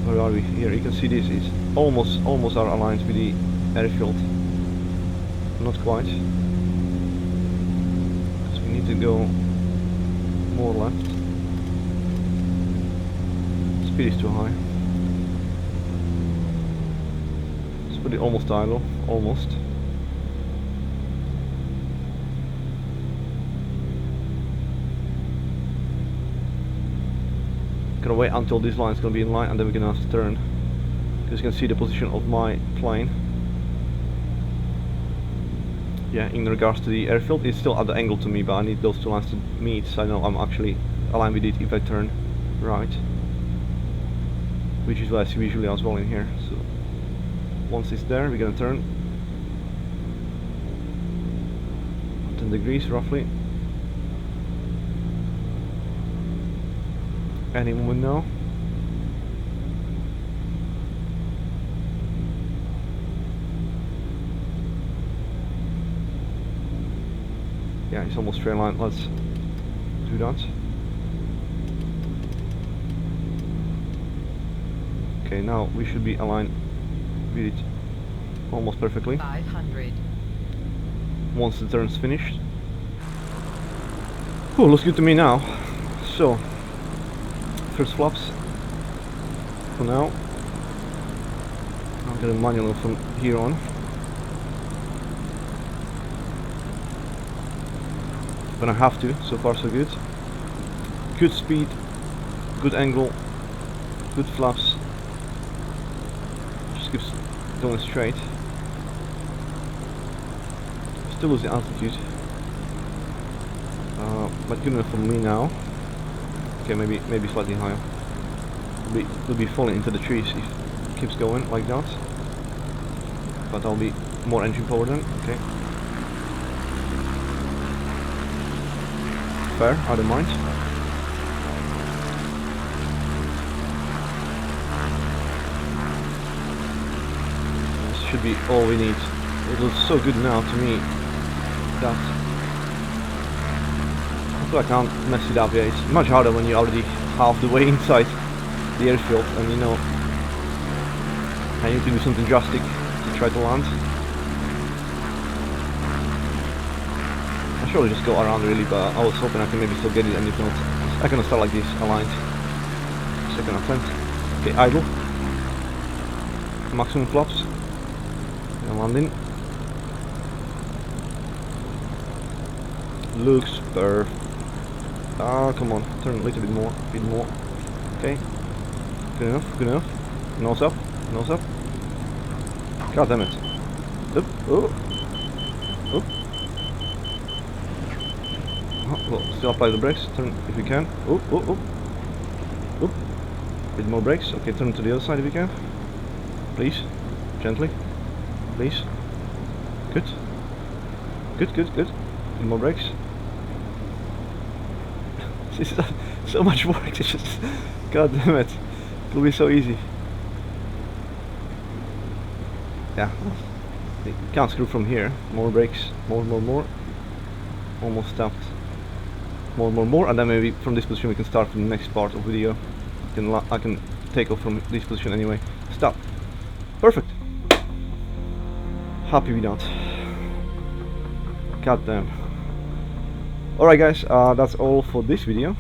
Where are we? Here you can see this is almost are aligned with the airfield. Not quite. So we need to go more left. Speed is too high. Let's put it almost idle. Almost. Gonna wait until this line is gonna be in line, and then we're gonna have to turn. Because you can see the position of my plane. Yeah, in regards to the airfield, it's still at the angle to me, but I need those two lines to meet, so I know I'm actually aligned with it if I turn right. Which is what I see visually as well in here. So once it's there, we're gonna turn 10 degrees roughly. Any moment now. Yeah, it's almost straight line. Let's do that. Okay, now we should be aligned with it almost perfectly. 500. Once the turn's finished. Oh, looks good to me now. So, first flaps for now. I'm gonna manual from here on. But I have to. So far, so good. Good speed, good angle, good flaps. Just keeps going straight. Still losing altitude. But good enough for me now. Okay, maybe slightly higher. We'll be falling into the trees if it keeps going like that. But I'll be more engine power then. Okay. Fair, I don't mind. This should be all we need. It looks so good now to me that I can't mess it up. Yeah, it's much harder when you're already half the way inside the airfield and you know I need to do something drastic to try to land. I'll surely just go around really, but I was hoping I can maybe still get it, and if not, I can start like this, aligned. Second attempt. Okay, idle. Maximum flaps. And landing. Looks perfect. Ah, come on, turn a little bit more, Okay, good enough, good enough. Nose up, nose up. God damn it. Oop, oh, oop. Oh, well, still apply the brakes, turn if we can. Oop, oop, oop. Oop. Bit more brakes, okay, turn to the other side if we can. Please, gently, please. Good. Good, good, good. Bit more brakes. This is so much work. It's just, god damn it, it will be so easy. Yeah, you can't screw from here. More brakes, more. Almost stopped. More, and then maybe from this position we can start from the next part of video. I can take off from this position anyway. Stop. Perfect. Happy with that. God damn. Alright guys, that's all for this video,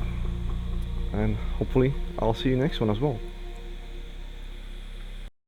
and hopefully I'll see you next one as well.